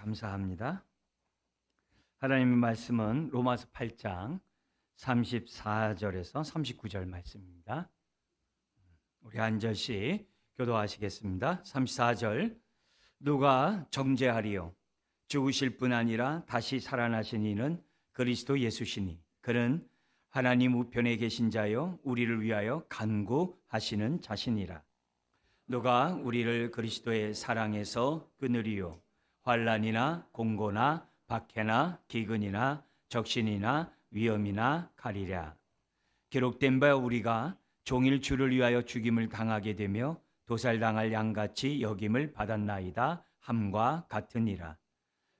감사합니다. 하나님의 말씀은 로마서 8장 34절에서 39절 말씀입니다. 우리 한 절씩 교도하시겠습니다. 34절. 누가 정죄하리요? 죽으실 뿐 아니라 다시 살아나신 이는 그리스도 예수시니 그는 하나님 우편에 계신 자요 우리를 위하여 간구하시는 자신이라. 누가 우리를 그리스도의 사랑에서 끊으리요? 환난이나 공고나 박해나 기근이나 적신이나 위험이나 가리랴. 기록된 바 우리가 종일 주를 위하여 죽임을 당하게 되며 도살당할 양같이 여김을 받았나이다 함과 같으니라.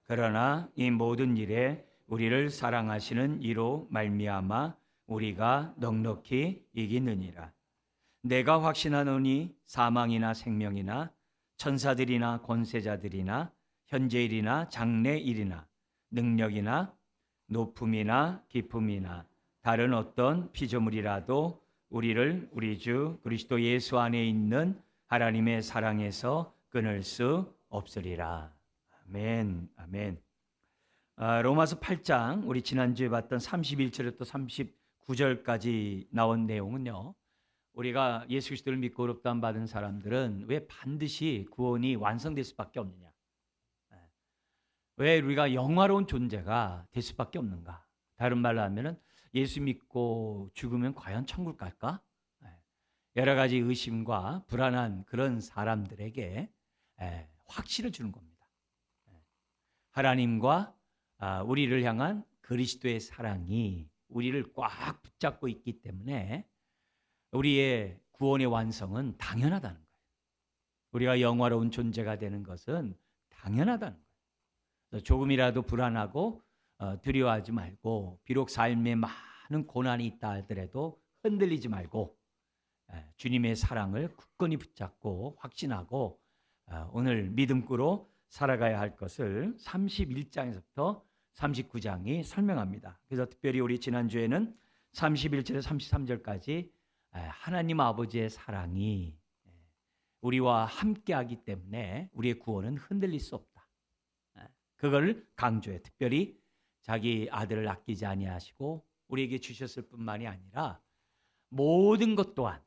그러나 이 모든 일에 우리를 사랑하시는 이로 말미암아 우리가 넉넉히 이기느니라. 내가 확신하노니 사망이나 생명이나 천사들이나 권세자들이나 현재일이나 장래일이나 능력이나 높음이나 깊음이나 다른 어떤 피조물이라도 우리를 우리 주 그리스도 예수 안에 있는 하나님의 사랑에서 끊을 수 없으리라. 아멘. 아멘. 로마서 8장 우리 지난주에 봤던 31절부터 39절까지 나온 내용은요, 우리가 예수 그리스도를 믿고 의롭다함 받은 사람들은 왜 반드시 구원이 완성될 수밖에 없느냐, 왜 우리가 영화로운 존재가 될 수밖에 없는가. 다른 말로 하면은 예수 믿고 죽으면 과연 천국 갈까? 여러 가지 의심과 불안한 그런 사람들에게 확신을 주는 겁니다. 하나님과 우리를 향한 그리스도의 사랑이 우리를 꽉 붙잡고 있기 때문에 우리의 구원의 완성은 당연하다는 거예요. 우리가 영화로운 존재가 되는 것은 당연하다는 거예요. 조금이라도 불안하고 두려워하지 말고, 비록 삶에 많은 고난이 있다 하더라도 흔들리지 말고 주님의 사랑을 굳건히 붙잡고 확신하고 오늘 믿음으로 살아가야 할 것을 31장에서부터 39장이 설명합니다. 그래서 특별히 우리 지난주에는 31절에서 33절까지 하나님 아버지의 사랑이 우리와 함께하기 때문에 우리의 구원은 흔들릴 수 없다. 그걸 강조해. 특별히 자기 아들을 아끼지 아니하시고 우리에게 주셨을 뿐만이 아니라 모든 것 또한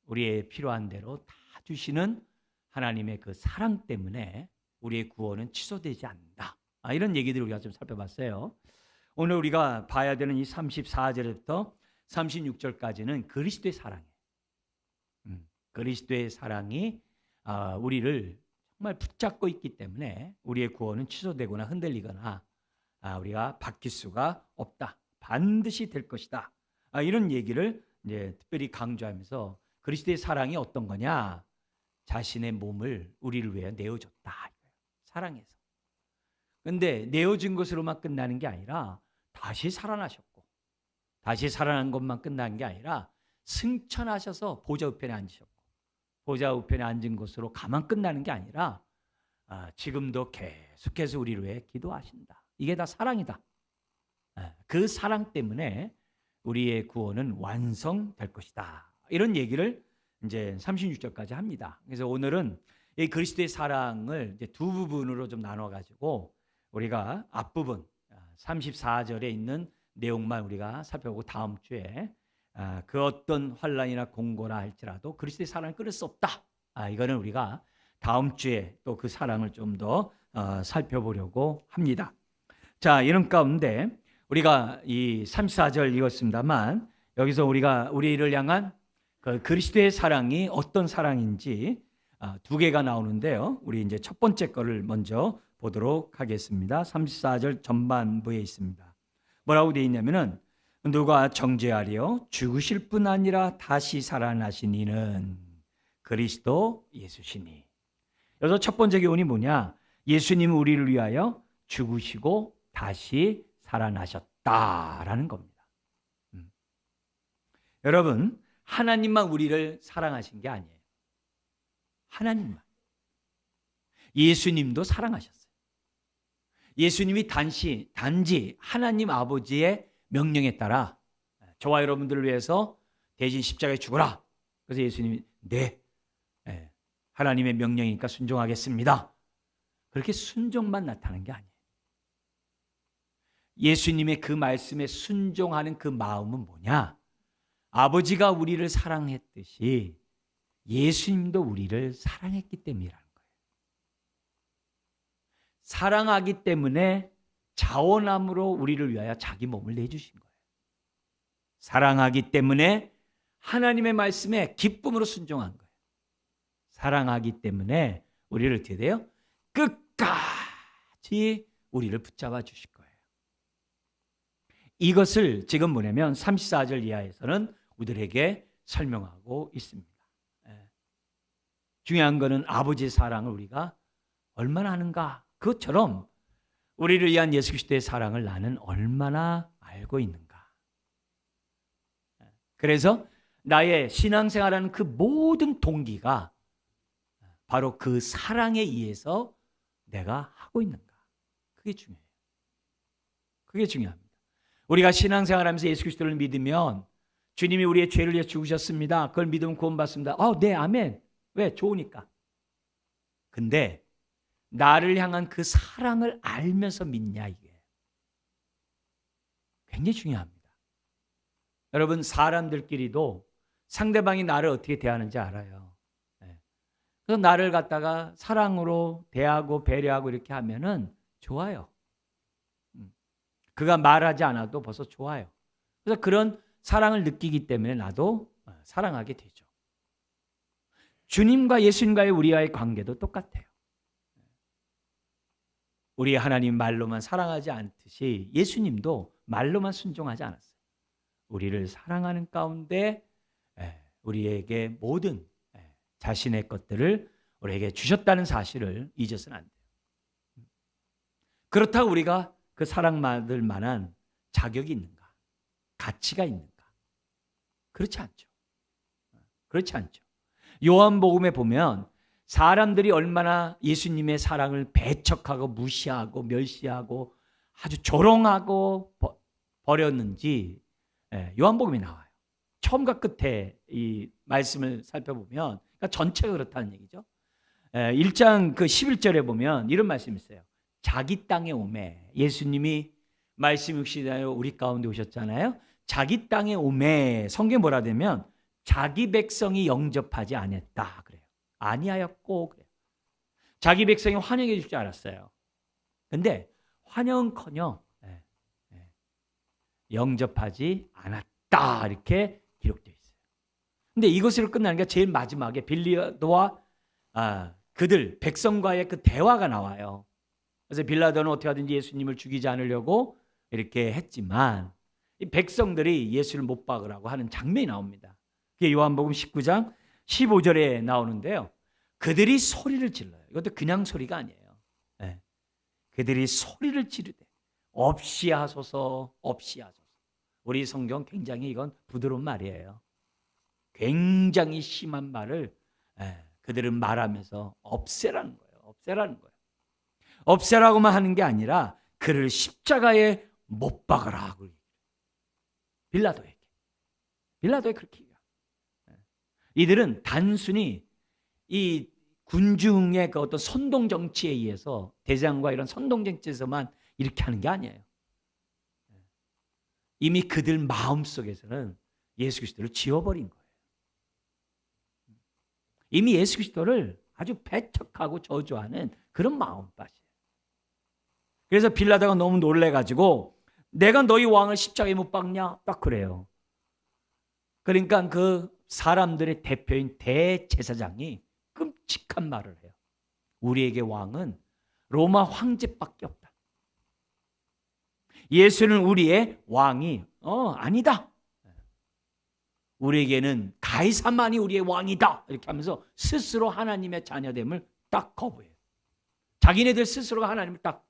우리의 필요한 대로 다 주시는 하나님의 그 사랑 때문에 우리의 구원은 취소되지 않는다. 이런 얘기들을 우리가 좀 살펴봤어요. 오늘 우리가 봐야 되는 이 34절부터 36절까지는 그리스도의 사랑이에요. 그리스도의 사랑이 우리를 정말 붙잡고 있기 때문에 우리의 구원은 취소되거나 흔들리거나 우리가 바뀔 수가 없다. 반드시 될 것이다. 이런 얘기를 이제 특별히 강조하면서 그리스도의 사랑이 어떤 거냐? 자신의 몸을 우리를 위해 내어줬다. 사랑해서. 그런데 내어준 것으로만 끝나는 게 아니라 다시 살아나셨고, 다시 살아난 것만 끝난 게 아니라 승천하셔서 보좌 우편에 앉으셨고, 보좌 우편에 앉은 것으로 가만 끝나는 게 아니라 지금도 계속해서 우리를 위해 기도하신다. 이게 다 사랑이다. 그 사랑 때문에 우리의 구원은 완성될 것이다. 이런 얘기를 이제 36절까지 합니다. 그래서 오늘은 이 그리스도의 사랑을 이제 두 부분으로 좀 나눠 가지고 우리가 앞부분 34절에 있는 내용만 우리가 살펴보고 다음 주에 그 어떤 환난이나 공고나 할지라도 그리스도의 사랑을 끊을 수 없다. 이거는 우리가 다음 주에 또 그 사랑을 좀 더 살펴보려고 합니다. 자, 이런 가운데 우리가 이 34절 읽었습니다만 여기서 우리가 우리를 향한 그 그리스도의 사랑이 어떤 사랑인지 두 개가 나오는데요. 우리 이제 첫 번째 거를 먼저 보도록 하겠습니다. 34절 전반부에 있습니다. 뭐라고 되어 있냐면은 누가 정죄하리요? 죽으실 뿐 아니라 다시 살아나신 이는 그리스도 예수시니. 여기서 첫 번째 교훈이 뭐냐? 예수님은 우리를 위하여 죽으시고 다시 살아나셨다라는 겁니다. 여러분, 하나님만 우리를 사랑하신 게 아니에요. 하나님만. 예수님도 사랑하셨어요. 예수님이 단지 하나님 아버지의 명령에 따라 저와 여러분들을 위해서 대신 십자가에 죽어라. 그래서 예수님이 네, 하나님의 명령이니까 순종하겠습니다. 그렇게 순종만 나타나는 게 아니에요. 예수님의 그 말씀에 순종하는 그 마음은 뭐냐? 아버지가 우리를 사랑했듯이 예수님도 우리를 사랑했기 때문이라는 거예요. 사랑하기 때문에 자원함으로 우리를 위하여 자기 몸을 내주신 거예요. 사랑하기 때문에 하나님의 말씀에 기쁨으로 순종한 거예요. 사랑하기 때문에 우리를 어떻게 돼요? 끝까지 우리를 붙잡아 주실 거예요. 이것을 지금 뭐냐면 34절 이하에서는 우리들에게 설명하고 있습니다. 중요한 것은 아버지의 사랑을 우리가 얼마나 하는가. 그것처럼 우리를 위한 예수 그리스도의 사랑을 나는 얼마나 알고 있는가. 그래서 나의 신앙생활하는 그 모든 동기가 바로 그 사랑에 의해서 내가 하고 있는가. 그게 중요해요. 그게 중요합니다. 우리가 신앙생활하면서 예수 그리스도를 믿으면 주님이 우리의 죄를 위해 죽으셨습니다. 그걸 믿으면 구원받습니다. 네, 아멘. 왜? 좋으니까. 근데 나를 향한 그 사랑을 알면서 믿냐, 이게 굉장히 중요합니다. 여러분, 사람들끼리도 상대방이 나를 어떻게 대하는지 알아요. 그래서 나를 갖다가 사랑으로 대하고 배려하고 이렇게 하면은 좋아요. 그가 말하지 않아도 벌써 좋아요. 그래서 그런 사랑을 느끼기 때문에 나도 사랑하게 되죠. 주님과 예수님과의 우리와의 관계도 똑같아요. 우리 하나님 말로만 사랑하지 않듯이 예수님도 말로만 순종하지 않았어요. 우리를 사랑하는 가운데 우리에게 모든 자신의 것들을 우리에게 주셨다는 사실을 잊어서는 안 돼요. 그렇다고 우리가 그 사랑받을 만한 자격이 있는가? 가치가 있는가? 그렇지 않죠. 그렇지 않죠. 요한복음에 보면 사람들이 얼마나 예수님의 사랑을 배척하고 무시하고 멸시하고 아주 조롱하고 버렸는지 요한복음에 나와요. 처음과 끝에 이 말씀을 살펴보면 그러니까 전체가 그렇다는 얘기죠. 1장 그 11절에 보면 이런 말씀이 있어요. 자기 땅에 오매. 예수님이 말씀 육신하여 우리 가운데 오셨잖아요. 자기 땅에 오매. 성경에 뭐라 되면 자기 백성이 영접하지 않았다 그래요. 아니하였고 그래요. 자기 백성이 환영해 줄 줄 알았어요. 근데 환영커녕 영접하지 않았다 이렇게 기록되어 있어요. 근데 이것으로 끝나는 게 제일 마지막에 빌라도와 그들 백성과의 그 대화가 나와요. 그래서 빌라도는 어떻게 하든지 예수님을 죽이지 않으려고 이렇게 했지만 이 백성들이 예수를 못 박으라고 하는 장면이 나옵니다. 그게 요한복음 19장 15절에 나오는데요. 그들이 소리를 질러요. 이것도 그냥 소리가 아니에요. 그들이 소리를 지르되 없이 하소서, 없이 하소서. 우리 성경 굉장히 이건 부드러운 말이에요. 굉장히 심한 말을 그들은 말하면서 없애라는 거예요. 없애라는 거예요. 없애라고만 하는 게 아니라 그를 십자가에 못 박아라. 빌라도에게 그렇게 얘기해요. 이들은 단순히 이 군중의 그 어떤 선동 정치에 의해서 대장과 이런 선동 정치에서만 이렇게 하는 게 아니에요. 이미 그들 마음속에서는 예수 그리스도를 지워버린 거예요. 이미 예수 그리스도를 아주 배척하고 저주하는 그런 마음밭이에요. 그래서 빌라도가 너무 놀래가지고 내가 너희 왕을 십자가에 못 박냐? 딱 그래요. 그러니까 그 사람들의 대표인 대제사장이 끔찍한 말을 해요. 우리에게 왕은 로마 황제밖에 없다. 예수는 우리의 왕이 아니다. 우리에게는 가이사만이 우리의 왕이다. 이렇게 하면서 스스로 하나님의 자녀됨을 딱 거부해요. 자기네들 스스로가 하나님을 딱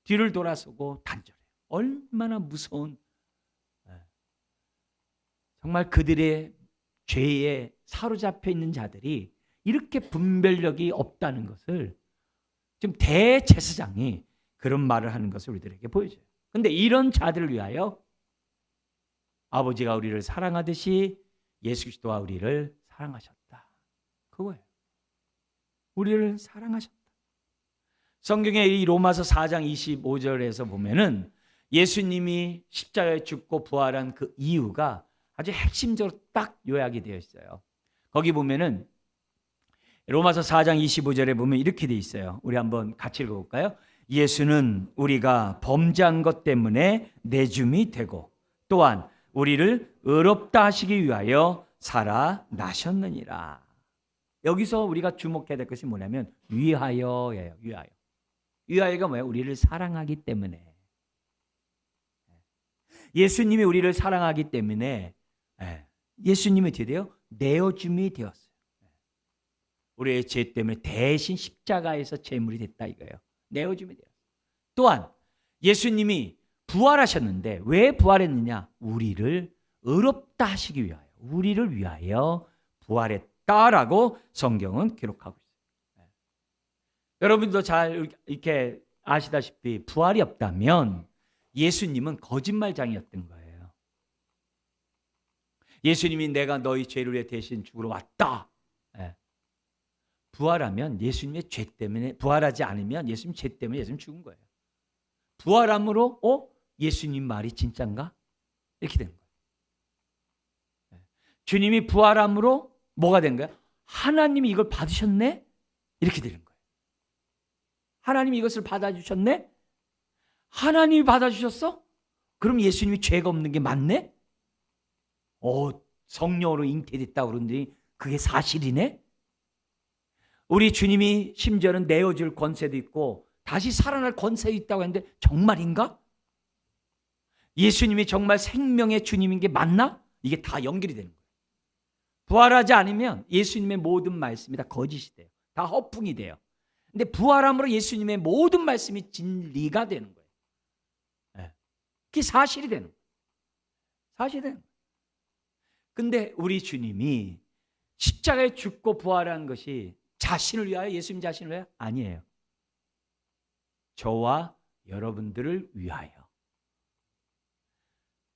뒤를 돌아서고 단절해요. 얼마나 무서운 정말 그들의 죄에 사로잡혀 있는 자들이 이렇게 분별력이 없다는 것을 지금 대제사장이 그런 말을 하는 것을 우리들에게 보여줘요. 그런데 이런 자들을 위하여 아버지가 우리를 사랑하듯이 예수 그리스도와 우리를 사랑하셨다. 그거예요. 우리를 사랑하셨다. 성경의 이 로마서 4장 25절에서 보면은 예수님이 십자가에 죽고 부활한 그 이유가 아주 핵심적으로 딱 요약이 되어 있어요. 거기 보면은 로마서 4장 25절에 보면 이렇게 되어 있어요. 우리 한번 같이 읽어볼까요? 예수는 우리가 범죄한 것 때문에 내줌이 되고 또한 우리를 의롭다 하시기 위하여 살아나셨느니라. 여기서 우리가 주목해야 될 것이 뭐냐면 위하여예요. 위하여. 위하여가 뭐예요? 우리를 사랑하기 때문에. 예수님이 우리를 사랑하기 때문에 예수님이 어떻게 돼요? 내어줌이 되었어요. 우리의 죄 때문에 대신 십자가에서 제물이 됐다 이거예요. 내어줌이 되었어요. 또한 예수님이 부활하셨는데 왜 부활했느냐? 우리를 의롭다 하시기 위하여, 우리를 위하여 부활했다라고 성경은 기록하고 있어요. 여러분도 잘 이렇게 아시다시피 부활이 없다면 예수님은 거짓말장이었던 거예요. 예수님이 내가 너희 죄를 위해 대신 죽으러 왔다. 부활하면 예수님의 죄 때문에, 부활하지 않으면 예수님 죄 때문에 예수님 죽은 거예요. 부활함으로 예수님 말이 진짠가? 이렇게 된 거예요. 주님이 부활함으로 뭐가 된 거야? 하나님이 이걸 받으셨네? 이렇게 되는 거예요. 하나님이 이것을 받아주셨네? 하나님이 받아주셨어? 그럼 예수님이 죄가 없는 게 맞네? 성령으로 잉태됐다고 그러는데 그게 사실이네? 우리 주님이 심지어는 내어줄 권세도 있고 다시 살아날 권세도 있다고 했는데 정말인가? 예수님이 정말 생명의 주님인 게 맞나? 이게 다 연결이 되는 거예요. 부활하지 않으면 예수님의 모든 말씀이 다 거짓이 돼요. 다 허풍이 돼요. 근데 부활함으로 예수님의 모든 말씀이 진리가 되는 거예요. 그게 사실이 되는 거예요. 사실이 되는 거예요. 근데 우리 주님이 십자가에 죽고 부활한 것이 자신을 위하여, 예수님 자신을 위하여? 아니에요. 저와 여러분들을 위하여.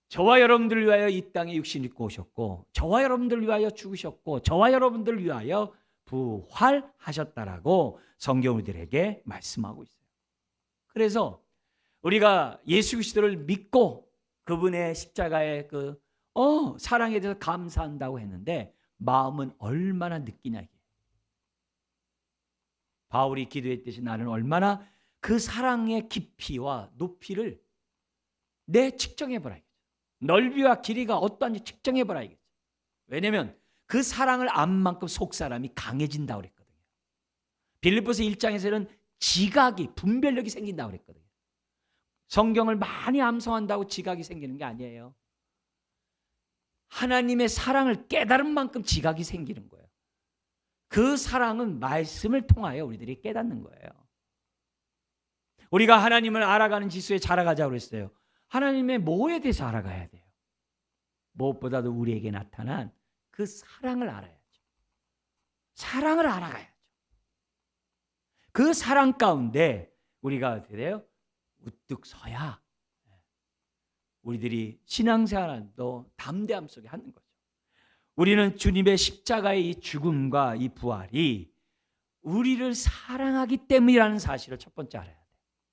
저와 여러분들을 위하여 이 땅에 육신 입고 오셨고 저와 여러분들을 위하여 죽으셨고 저와 여러분들을 위하여 부활하셨다라고 성경 우리들에게 말씀하고 있어요. 그래서 우리가 예수 그리스도를 믿고 그분의 십자가의 그 사랑에 대해서 감사한다고 했는데 마음은 얼마나 느끼냐 이게. 바울이 기도했듯이 나는 얼마나 그 사랑의 깊이와 높이를 내 측정해보라. 넓이와 길이가 어떠한지 측정해보라. 왜냐하면 그 사랑을 안 만큼 속사람이 강해진다고 그랬거든요. 빌립보서 1장에서는 지각이, 분별력이 생긴다고 그랬거든요. 성경을 많이 암송한다고 지각이 생기는 게 아니에요. 하나님의 사랑을 깨달은 만큼 지각이 생기는 거예요. 그 사랑은 말씀을 통하여 우리들이 깨닫는 거예요. 우리가 하나님을 알아가는 지수에 자라가자고 그랬어요. 하나님의 뭐에 대해서 알아가야 돼요? 무엇보다도 우리에게 나타난 그 사랑을 알아야죠. 사랑을 알아가야죠. 그 사랑 가운데 우리가 어떻게 돼요? 우뚝 서야 우리들이 신앙생활도 담대함 속에 하는 거죠. 우리는 주님의 십자가의 이 죽음과 이 부활이 우리를 사랑하기 때문이라는 사실을 첫 번째 알아야 돼요.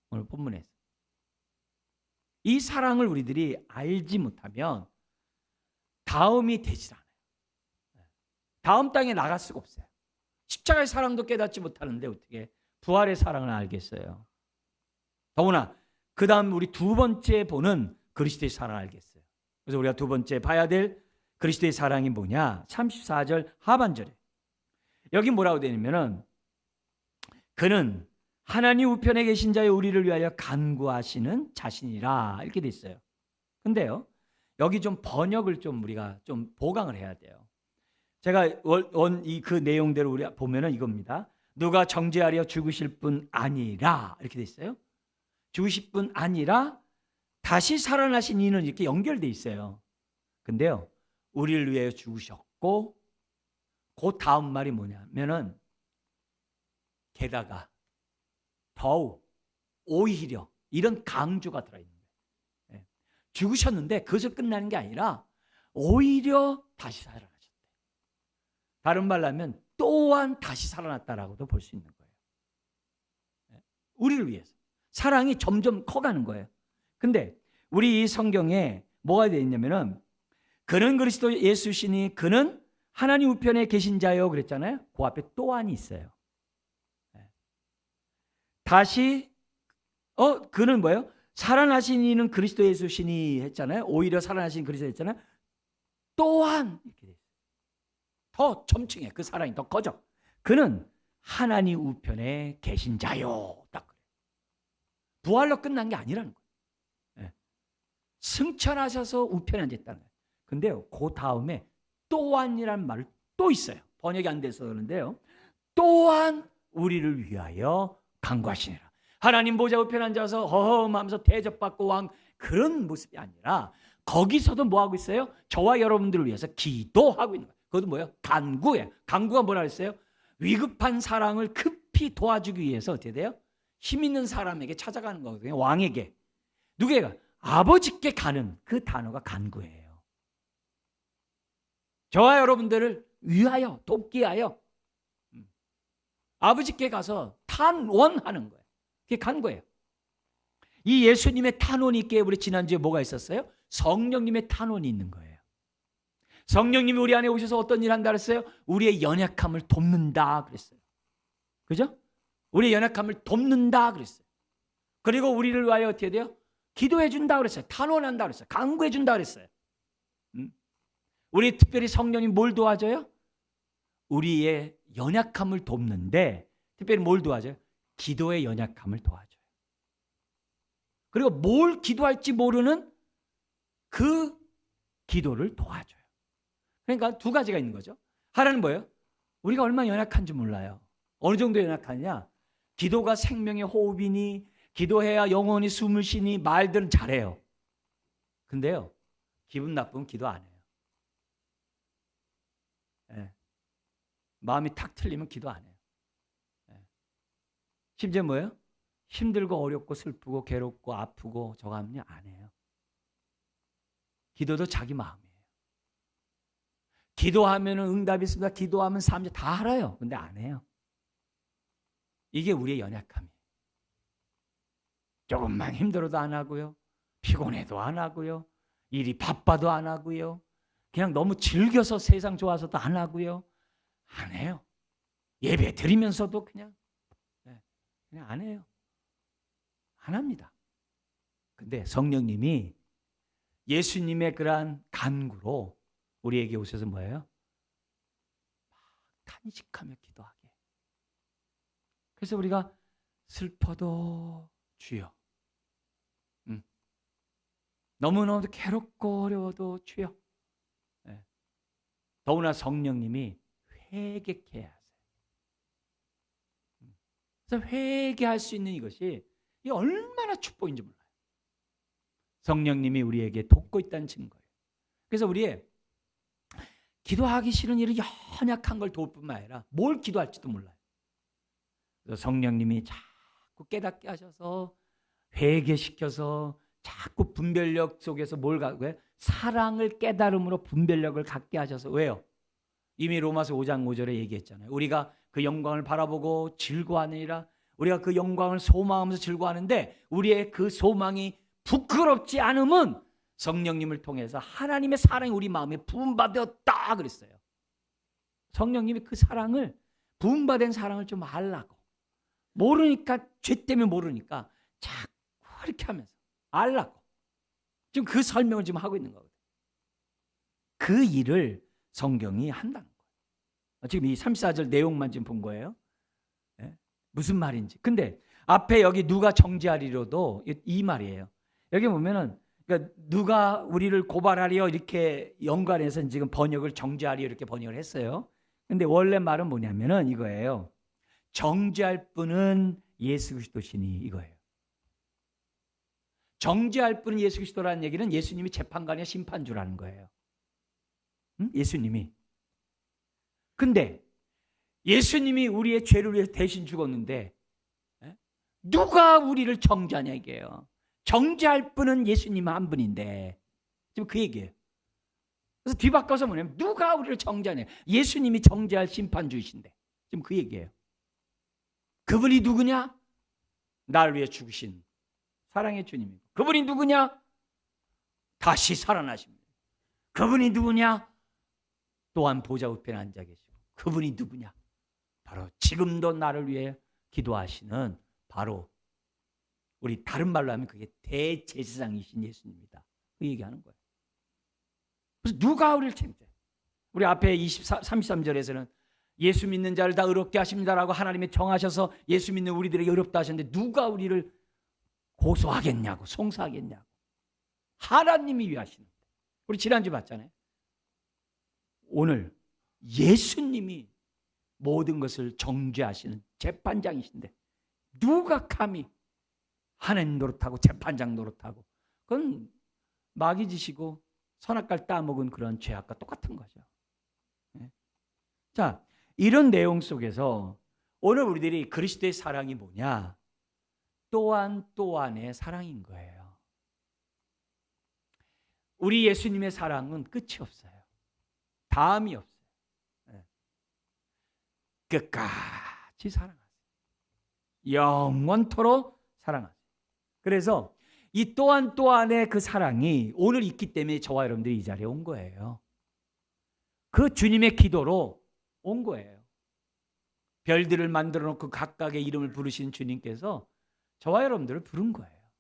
오늘 본문에서. 이 사랑을 우리들이 알지 못하면 다음이 되질 않아요. 다음 땅에 나갈 수가 없어요. 십자가의 사랑도 깨닫지 못하는데 어떻게 부활의 사랑을 알겠어요? 더구나 그 다음 우리 두 번째 보는 그리스도의 사랑을 알겠어요. 그래서 우리가 두 번째 봐야 될 그리스도의 사랑이 뭐냐? 34절 하반절에 여기 뭐라고 되냐면은 그는 하나님 우편에 계신 자의 우리를 위하여 간구하시는 자신이라 이렇게 돼 있어요. 근데요 여기 좀 번역을 좀 우리가 좀 보강을 해야 돼요. 제가 그 내용대로 우리가 보면은 이겁니다. 누가 정죄하려 죽으실 분 아니라 이렇게 돼 있어요. 죽으실 분 아니라 다시 살아나신 이는 이렇게 연결돼 있어요. 근데요 우리를 위해 죽으셨고 그 다음 말이 뭐냐면은 게다가 더욱 오히려 이런 강조가 들어있는 거예요. 죽으셨는데 그것을 끝나는 게 아니라 오히려 다시 살아나셨대. 다른 말로 하면 또한 다시 살아났다라고도 볼 수 있는 거예요. 우리를 위해서. 사랑이 점점 커가는 거예요. 근데 우리 이 성경에 뭐가 되어 있냐면은 그는 그리스도 예수시니 그는 하나님 우편에 계신 자요 그랬잖아요. 그 앞에 또한이 있어요. 다시 그는 뭐예요? 살아나신 이는 그리스도 예수시니 했잖아요. 오히려 살아나신 그리스도 했잖아요. 또한 이렇게 돼요. 더 첨칭해. 그 사랑이 더 커져. 그는 하나님 우편에 계신 자요. 딱 그래요. 부활로 끝난 게 아니라는 거예요. 승천하셔서 우편에 앉았다는 거예요. 근데요, 그 다음에 또한이라는 말을 또 있어요. 번역이 안 돼서 그런데요. 또한 우리를 위하여 간구하시니라. 하나님 보좌 우편에 앉아서 허허하면서 대접받고 왕 그런 모습이 아니라 거기서도 뭐하고 있어요? 저와 여러분들을 위해서 기도하고 있는 거예요. 그것도 뭐예요? 간구예요. 간구가 뭐라 했어요? 위급한 사랑을 급히 도와주기 위해서 어떻게 돼요? 힘 있는 사람에게 찾아가는 거거든요. 왕에게. 누구에게? 아버지께 가는 그 단어가 간구예요. 저와 여러분들을 위하여 돕기 위하여 아버지께 가서 탄원하는 거예요. 그게 간구예요. 이 예수님의 탄원이 있기에 우리 지난주에 뭐가 있었어요? 성령님의 탄원이 있는 거예요. 성령님이 우리 안에 오셔서 어떤 일 한다 그랬어요? 우리의 연약함을 돕는다 그랬어요. 그죠? 우리의 연약함을 돕는다 그랬어요. 그리고 우리를 위하여 어떻게 돼요? 기도해 준다 그랬어요. 탄원한다 그랬어요. 간구해 준다 그랬어요. 우리 특별히 성령님 뭘 도와줘요? 우리의 연약함을 돕는데 특별히 뭘 도와줘요? 기도의 연약함을 도와줘요. 그리고 뭘 기도할지 모르는 그 기도를 도와줘요. 그러니까 두 가지가 있는 거죠. 하나는 뭐예요? 우리가 얼마나 연약한지 몰라요. 어느 정도 연약하냐? 기도가 생명의 호흡이니 기도해야 영원히 숨을 쉬니 말들은 잘해요. 근데요, 기분 나쁘면 기도 안 해요. 마음이 탁 틀리면 기도 안 해요. 심지어 뭐예요? 힘들고 어렵고 슬프고 괴롭고 아프고 저거 하면 안 해요. 기도도 자기 마음이에요. 기도하면 응답이 있습니다. 기도하면 사람들이 다 알아요. 근데 안 해요. 이게 우리의 연약함이에요. 조금만 힘들어도 안 하고요. 피곤해도 안 하고요. 일이 바빠도 안 하고요. 그냥 너무 즐겨서 세상 좋아서도 안 하고요. 안 해요. 예배 드리면서도 그냥 안 해요. 안 합니다. 근데 성령님이 예수님의 그러한 간구로 우리에게 오셔서 뭐예요? 막 탄식하며 기도하게. 그래서 우리가 슬퍼도 주여, 너무너무 괴롭고 어려워도 주여. 더구나 성령님이 회개케 하세요. 그래서 회개할 수 있는 이것이 얼마나 축복인지 몰라요. 성령님이 우리에게 돕고 있다는 증거예요. 그래서 우리의 기도하기 싫은 일은 연약한 걸 도울 뿐만 아니라 뭘 기도할지도 몰라요. 그래서 성령님이 자꾸 깨닫게 하셔서 회개시켜서 자꾸 분별력 속에서 뭘 갖고 사랑을 깨달음으로 분별력을 갖게 하셔서 왜요? 이미 로마서 5장 5절에 얘기했잖아요. 우리가 그 영광을 바라보고 즐거워하느니라. 우리가 그 영광을 소망하면서 즐거워하는데 우리의 그 소망이 부끄럽지 않음은 성령님을 통해서 하나님의 사랑이 우리 마음에 부음받았다 그랬어요. 성령님이 그 사랑을 부음받은 사랑을 좀 알라고. 모르니까 죄 때문에 모르니까 자꾸 이렇게 하면서 알라고. 지금 그 설명을 지금 하고 있는 거거든요. 그 일을 성경이 한다는 거예요. 지금 이 34절 내용만 지금 본 거예요. 무슨 말인지. 근데 앞에 여기 누가 정죄하리로도 이 말이에요. 여기 보면은 그러니까 누가 우리를 고발하리요 이렇게 연관해서 지금 번역을 정죄하리요 이렇게 번역을 했어요. 근데 원래 말은 뭐냐면은 이거예요. 정죄할 분은 예수 그리스도시니 이거예요. 정죄할 분은 예수 그리스도라는 얘기는 예수님이 재판관이야 심판주라는 거예요. 예수님이. 근데 예수님이 우리의 죄를 위해서 대신 죽었는데 누가 우리를 정죄하냐 이게요. 정죄할 분은 예수님 한 분인데 지금 그 얘기예요. 그래서 뒤바꿔서 뭐냐면 누가 우리를 정죄하냐. 예수님이 정죄할 심판주이신데 지금 그 얘기예요. 그분이 누구냐? 나를 위해 죽으신 사랑의 주님이고, 그분이 누구냐? 다시 살아나십니다. 그분이 누구냐? 또한 보좌 우편에 앉아 계시고, 그분이 누구냐? 바로 지금도 나를 위해 기도하시는, 바로 우리 다른 말로 하면 그게 대제사장이신 예수님입니다. 그 얘기하는 거예요. 그래서 누가 우리를 책임져요? 우리 앞에 33절에서는 예수 믿는 자를 다 의롭게 하십니다라고 하나님이 정하셔서 예수 믿는 우리들에게 의롭다 하셨는데, 누가 우리를 고소하겠냐고, 송사하겠냐고. 하나님이 위하시는. 우리 지난주 봤잖아요. 오늘 예수님이 모든 것을 정죄하시는 재판장이신데, 누가 감히 하나님 노릇하고 재판장 노릇하고, 그건 마귀 지시고 선악과를 따먹은 그런 죄악과 똑같은 거죠. 자, 이런 내용 속에서 오늘 우리들이 그리스도의 사랑이 뭐냐? 또한의 사랑인 거예요. 우리 예수님의 사랑은 끝이 없어요. 다음이 없어요. 끝까지 사랑하세요. 영원토록 사랑하세요. 그래서 이 또한의 그 사랑이 오늘 있기 때문에 저와 여러분들이 이 자리에 온 거예요. 그 주님의 기도로 온 거예요. 별들을 만들어 놓고 각각의 이름을 부르신 주님께서 저와 여러분들을 부른 거예요.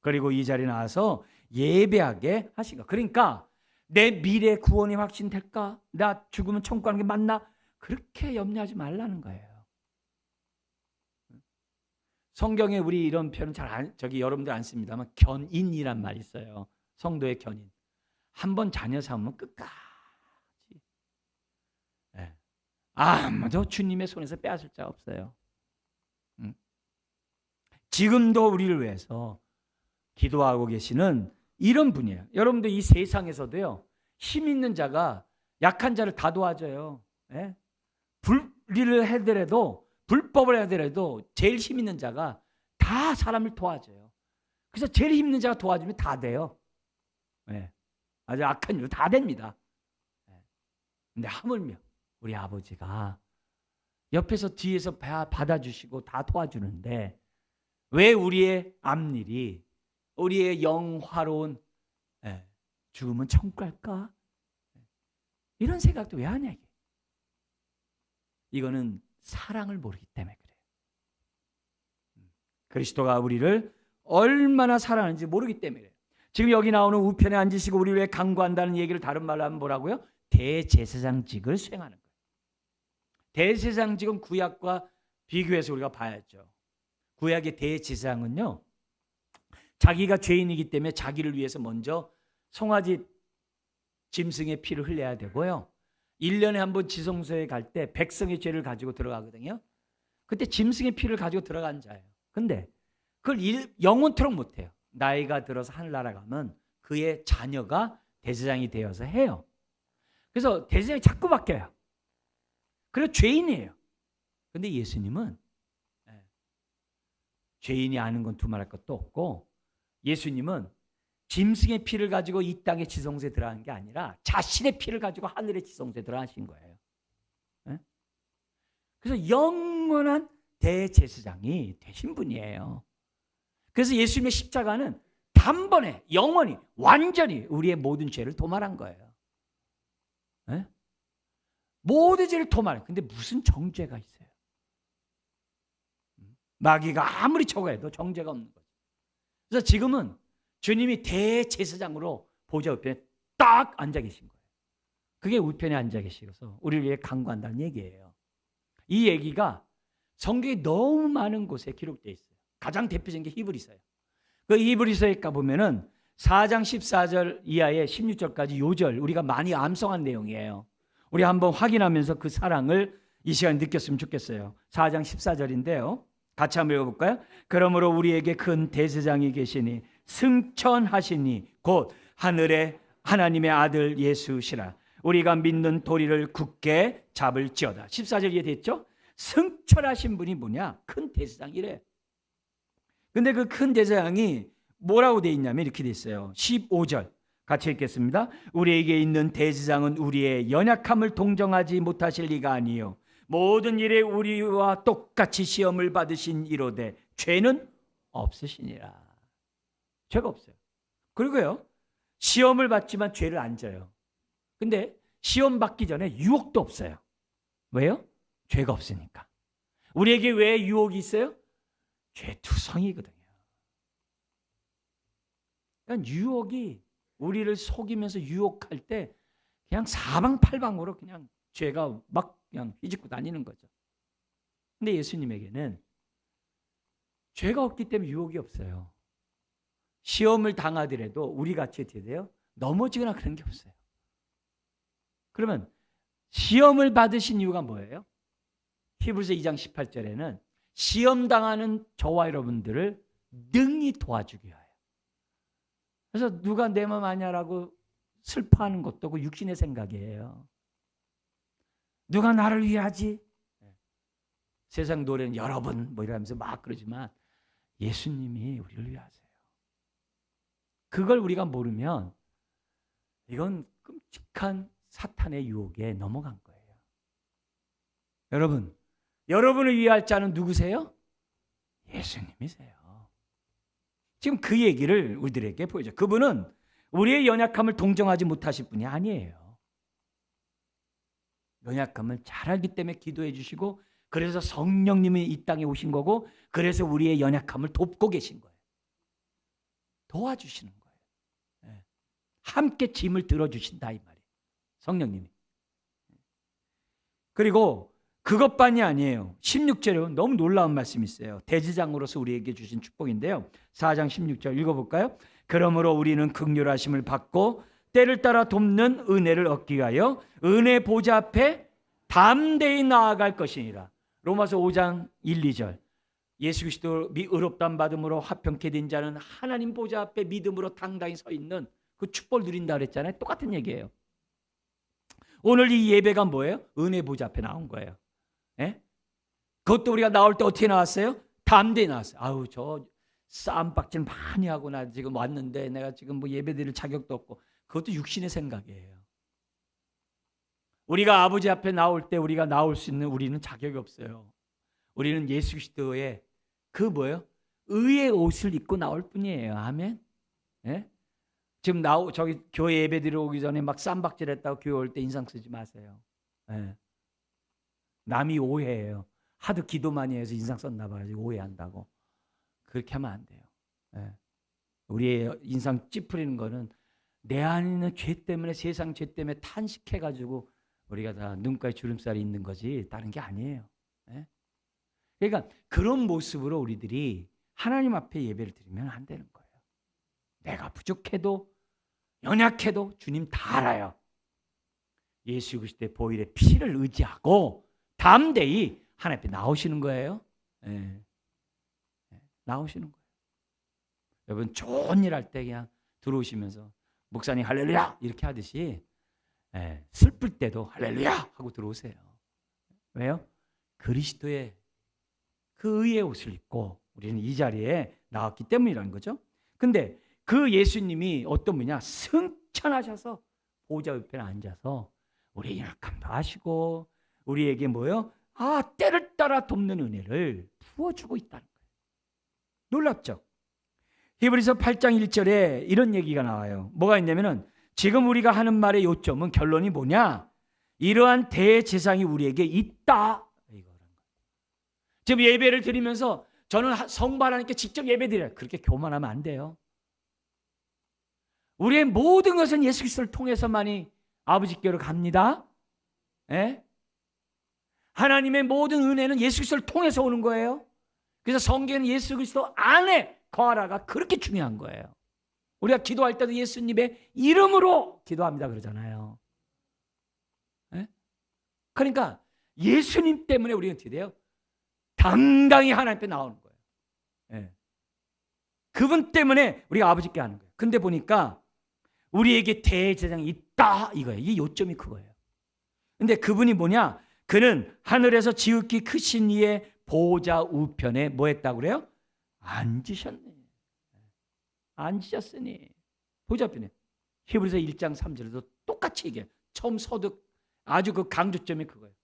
그리고 이 자리에 나와서 예배하게 하신 거. 그러니까 내 미래 구원이 확신될까? 나 죽으면 천국 가는 게 맞나? 그렇게 염려하지 말라는 거예요. 성경에 우리 이런 표현 여러분들 안 씁니다만 견인이란 말이 있어요. 성도의 견인. 한번 자녀 삼으면 끝까지. 네. 아무도 주님의 손에서 빼앗을 자 없어요. 지금도 우리를 위해서 기도하고 계시는 이런 분이에요. 여러분들 이 세상에서도요, 힘 있는 자가 약한 자를 다 도와줘요. 네? 불리를 하더라도, 불법을 하더라도 제일 힘 있는 자가 다 사람을 도와줘요. 그래서 제일 힘 있는 자가 도와주면 다 돼요. 네. 아주 악한 일도 다 됩니다. 근데 하물며 우리 아버지가 옆에서 뒤에서 받아주시고 다 도와주는데, 왜 우리의 앞일이, 우리의 영화로운 죽으면 천국 갈까? 이런 생각도 왜 하냐? 이거는 사랑을 모르기 때문에 그래요. 그리스도가 우리를 얼마나 사랑하는지 모르기 때문에 그래요. 지금 여기 나오는 우편에 앉으시고 우리를 위해 간구한다는 얘기를 다른 말로 하면 뭐라고요? 대제사장직을 수행하는 거예요. 대제사장직은 구약과 비교해서 우리가 봐야죠. 구약의 대제사장은요, 자기가 죄인이기 때문에 자기를 위해서 먼저 송아지 짐승의 피를 흘려야 되고요, 1년에 한 번 지성소에 갈 때 백성의 죄를 가지고 들어가거든요. 그때 짐승의 피를 가지고 들어간 자예요. 근데 그걸 영원토록 못해요. 나이가 들어서 하늘나라 가면 그의 자녀가 대제사장이 되어서 해요. 그래서 대제사장이 자꾸 바뀌어요. 그래서 죄인이에요. 근데 예수님은 죄인이 아는 건 두말할 것도 없고, 예수님은 짐승의 피를 가지고 이 땅의 지성소에 들어간 게 아니라 자신의 피를 가지고 하늘의 지성소에 들어가신 거예요. 그래서 영원한 대제사장이 되신 분이에요. 그래서 예수님의 십자가는 단번에 영원히 완전히 우리의 모든 죄를 도말한 거예요. 모든 죄를 도말해요. 근데 무슨 정죄가 있어요? 마귀가 아무리 쳐가해도 정죄가 없는 거죠. 그래서 지금은 주님이 대제사장으로 보좌 우편에 딱 앉아 계신 거예요. 그게 우편에 앉아 계시고서 우리를 위해 간구한다는 얘기예요. 이 얘기가 성경에 너무 많은 곳에 기록되어 있어요. 가장 대표적인 게 히브리서예요. 그 히브리서에 가보면은 4장 14절 이하의 16절까지 요절 우리가 많이 암송한 내용이에요. 우리 한번 확인하면서 그 사랑을 이 시간에 느꼈으면 좋겠어요. 4장 14절인데요. 같이 한번 읽어볼까요? 그러므로 우리에게 큰 대제사장이 계시니 승천하시니 곧 하늘의 하나님의 아들 예수시라. 우리가 믿는 도리를 굳게 잡을지어다. 14절 이해됐죠? 승천하신 분이 뭐냐? 큰 대제사장이래. 근데 그 큰 대제사장이 뭐라고 돼 있냐면 이렇게 돼 있어요. 15절 같이 읽겠습니다. 우리에게 있는 대제사장은 우리의 연약함을 동정하지 못하실 리가 아니요 모든 일에 우리와 똑같이 시험을 받으신 이로되 죄는 없으시니라. 죄가 없어요. 그리고요, 시험을 받지만 죄를 안 져요. 근데 시험 받기 전에 유혹도 없어요. 왜요? 죄가 없으니까. 우리에게 왜 유혹이 있어요? 죄투성이거든요. 그러니까 유혹이 우리를 속이면서 유혹할 때 그냥 사방팔방으로 그냥 죄가 막 그냥 휘짓고 다니는 거죠. 근데 예수님에게는 죄가 없기 때문에 유혹이 없어요. 시험을 당하더라도 우리 같이 어떻게 돼요? 넘어지거나 그런 게 없어요. 그러면 시험을 받으신 이유가 뭐예요? 히브리서 2장 18절에는 시험 당하는 저와 여러분들을 능히 도와주기 위하여. 그래서 누가 내 맘 아냐라고 슬퍼하는 것도 그 육신의 생각이에요. 누가 나를 위하지? 세상 노래는 여러분 뭐 이러면서 막 그러지만 예수님이 우리를 위하세요. 그걸 우리가 모르면 이건 끔찍한 사탄의 유혹에 넘어간 거예요. 여러분, 여러분을 위할 자는 누구세요? 예수님이세요. 지금 그 얘기를 우리들에게 보여줘요. 그분은 우리의 연약함을 동정하지 못하실 분이 아니에요. 연약함을 잘 알기 때문에 기도해 주시고, 그래서 성령님이 이 땅에 오신 거고, 그래서 우리의 연약함을 돕고 계신 거예요. 도와주시는 거예요. 네. 함께 짐을 들어주신다 이 말이에요. 성령님이. 그리고 그것만이 아니에요. 16절에 너무 놀라운 말씀이 있어요. 대제장으로서 우리에게 주신 축복인데요. 4장 16절 읽어볼까요? 그러므로 우리는 긍휼하심을 받고 때를 따라 돕는 은혜를 얻기 위하여 은혜 보좌 앞에 담대히 나아갈 것이니라. 로마서 5장 1, 2절. 예수 그리스도 의롭다함 받음으로 화평케 된 자는 하나님 보좌 앞에 믿음으로 당당히 서 있는 그 축복을 누린다 그랬잖아요. 똑같은 얘기예요. 오늘 이 예배가 뭐예요? 은혜 보좌 앞에 나온 거예요. 예? 그것도 우리가 나올 때 어떻게 나왔어요? 담대히 나왔어요. 아우, 저 싸움박질 많이 하고 나 지금 왔는데 내가 지금 뭐 예배 드릴 자격도 없고. 그것도 육신의 생각이에요. 우리가 아버지 앞에 나올 때 우리가 나올 수 있는 우리는 자격이 없어요. 우리는 예수 그리스도의 그 뭐예요? 의의 옷을 입고 나올 뿐이에요. 아멘. 예? 지금 저기 교회 예배 드리러 오기 전에 막 쌈박질했다고 교회 올 때 인상 쓰지 마세요. 예. 남이 오해해요. 하도 기도 많이 해서 인상 썼나 봐요. 오해한다고. 그렇게 하면 안 돼요. 예. 우리의 인상 찌푸리는 거는 내 안에 있는 죄 때문에, 세상 죄 때문에 탄식해가지고 우리가 다 눈가에 주름살이 있는 거지 다른 게 아니에요. 예? 그러니까 그런 모습으로 우리들이 하나님 앞에 예배를 드리면 안 되는 거예요. 내가 부족해도 연약해도 주님 다 알아요. 예수 그리스도의 보혈의 피를 의지하고 담대히 하나님 앞에 나오시는 거예요. 예. 나오시는 거예요. 여러분 좋은 일 할 때 그냥 들어오시면서 목사님 할렐루야 이렇게 하듯이 슬플 때도 할렐루야 하고 들어오세요. 왜요? 그리스도의 그 의의 옷을 입고 우리는 이 자리에 나왔기 때문이라는 거죠. 근데 그 예수님이 어떤 분이냐? 승천하셔서 보좌 옆에 앉아서 우리의 약함도 아시고 우리에게 뭐요? 때를 따라 돕는 은혜를 부어주고 있다는 거예요. 놀랍죠? 히브리서 8장 1절에 이런 얘기가 나와요. 뭐가 있냐면은 지금 우리가 하는 말의 요점은 결론이 뭐냐? 이러한 대제사장이 우리에게 있다. 지금 예배를 드리면서 저는 성부 하나님께 직접 예배 드려요. 그렇게 교만하면 안 돼요. 우리의 모든 것은 예수 그리스도를 통해서만이 아버지께로 갑니다. 예? 하나님의 모든 은혜는 예수 그리스도를 통해서 오는 거예요. 그래서 성경에는 예수 그리스도 안에 거하라가 그렇게 중요한 거예요. 우리가 기도할 때도 예수님의 이름으로 기도합니다 그러잖아요. 예? 그러니까 예수님 때문에 우리는 어떻게 돼요? 당당히 하나님 앞에 나오는 거예요. 예. 그분 때문에 우리가 아버지께 하는 거예요. 근데 보니까 우리에게 대제사장이 있다 이거예요. 이 요점이 그거예요. 근데 그분이 뭐냐? 그는 하늘에서 지극히 크신 이의 보좌 우편에 뭐 했다고 그래요? 앉으셨네. 앉으셨으니 보좌 우편에. 히브리서 1장 3절에도 똑같이 얘기해요. 처음 서두 아주 그 강조점이 그거예요.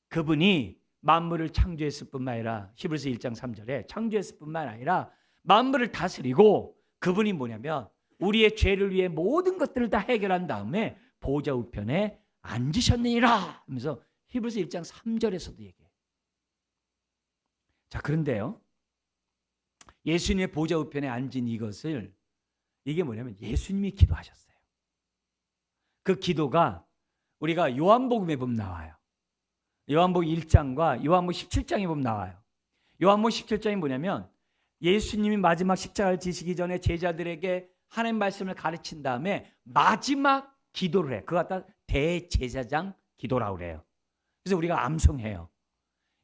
그분이 만물을 창조했을 뿐만 아니라 히브리서 1장 3절에 창조했을 뿐만 아니라 만물을 다스리고 그분이 뭐냐면 우리의 죄를 위해 모든 것들을 다 해결한 다음에 보좌 우편에 앉으셨느니라 하면서 히브리서 1장 3절에서도 얘기해요. 자, 그런데요, 예수님의 보좌 우편에 앉은 이것을, 이게 뭐냐면 예수님이 기도하셨어요. 그 기도가 우리가 요한복음에 보면 나와요. 요한복음 1장과 요한복음 17장에 보면 나와요. 요한복음 17장이 뭐냐면 예수님이 마지막 십자가를 지시기 전에 제자들에게 하나님 말씀을 가르친 다음에 마지막 기도를 해. 그거 갖다 대제사장 기도라고 그래요. 그래서 우리가 암송해요.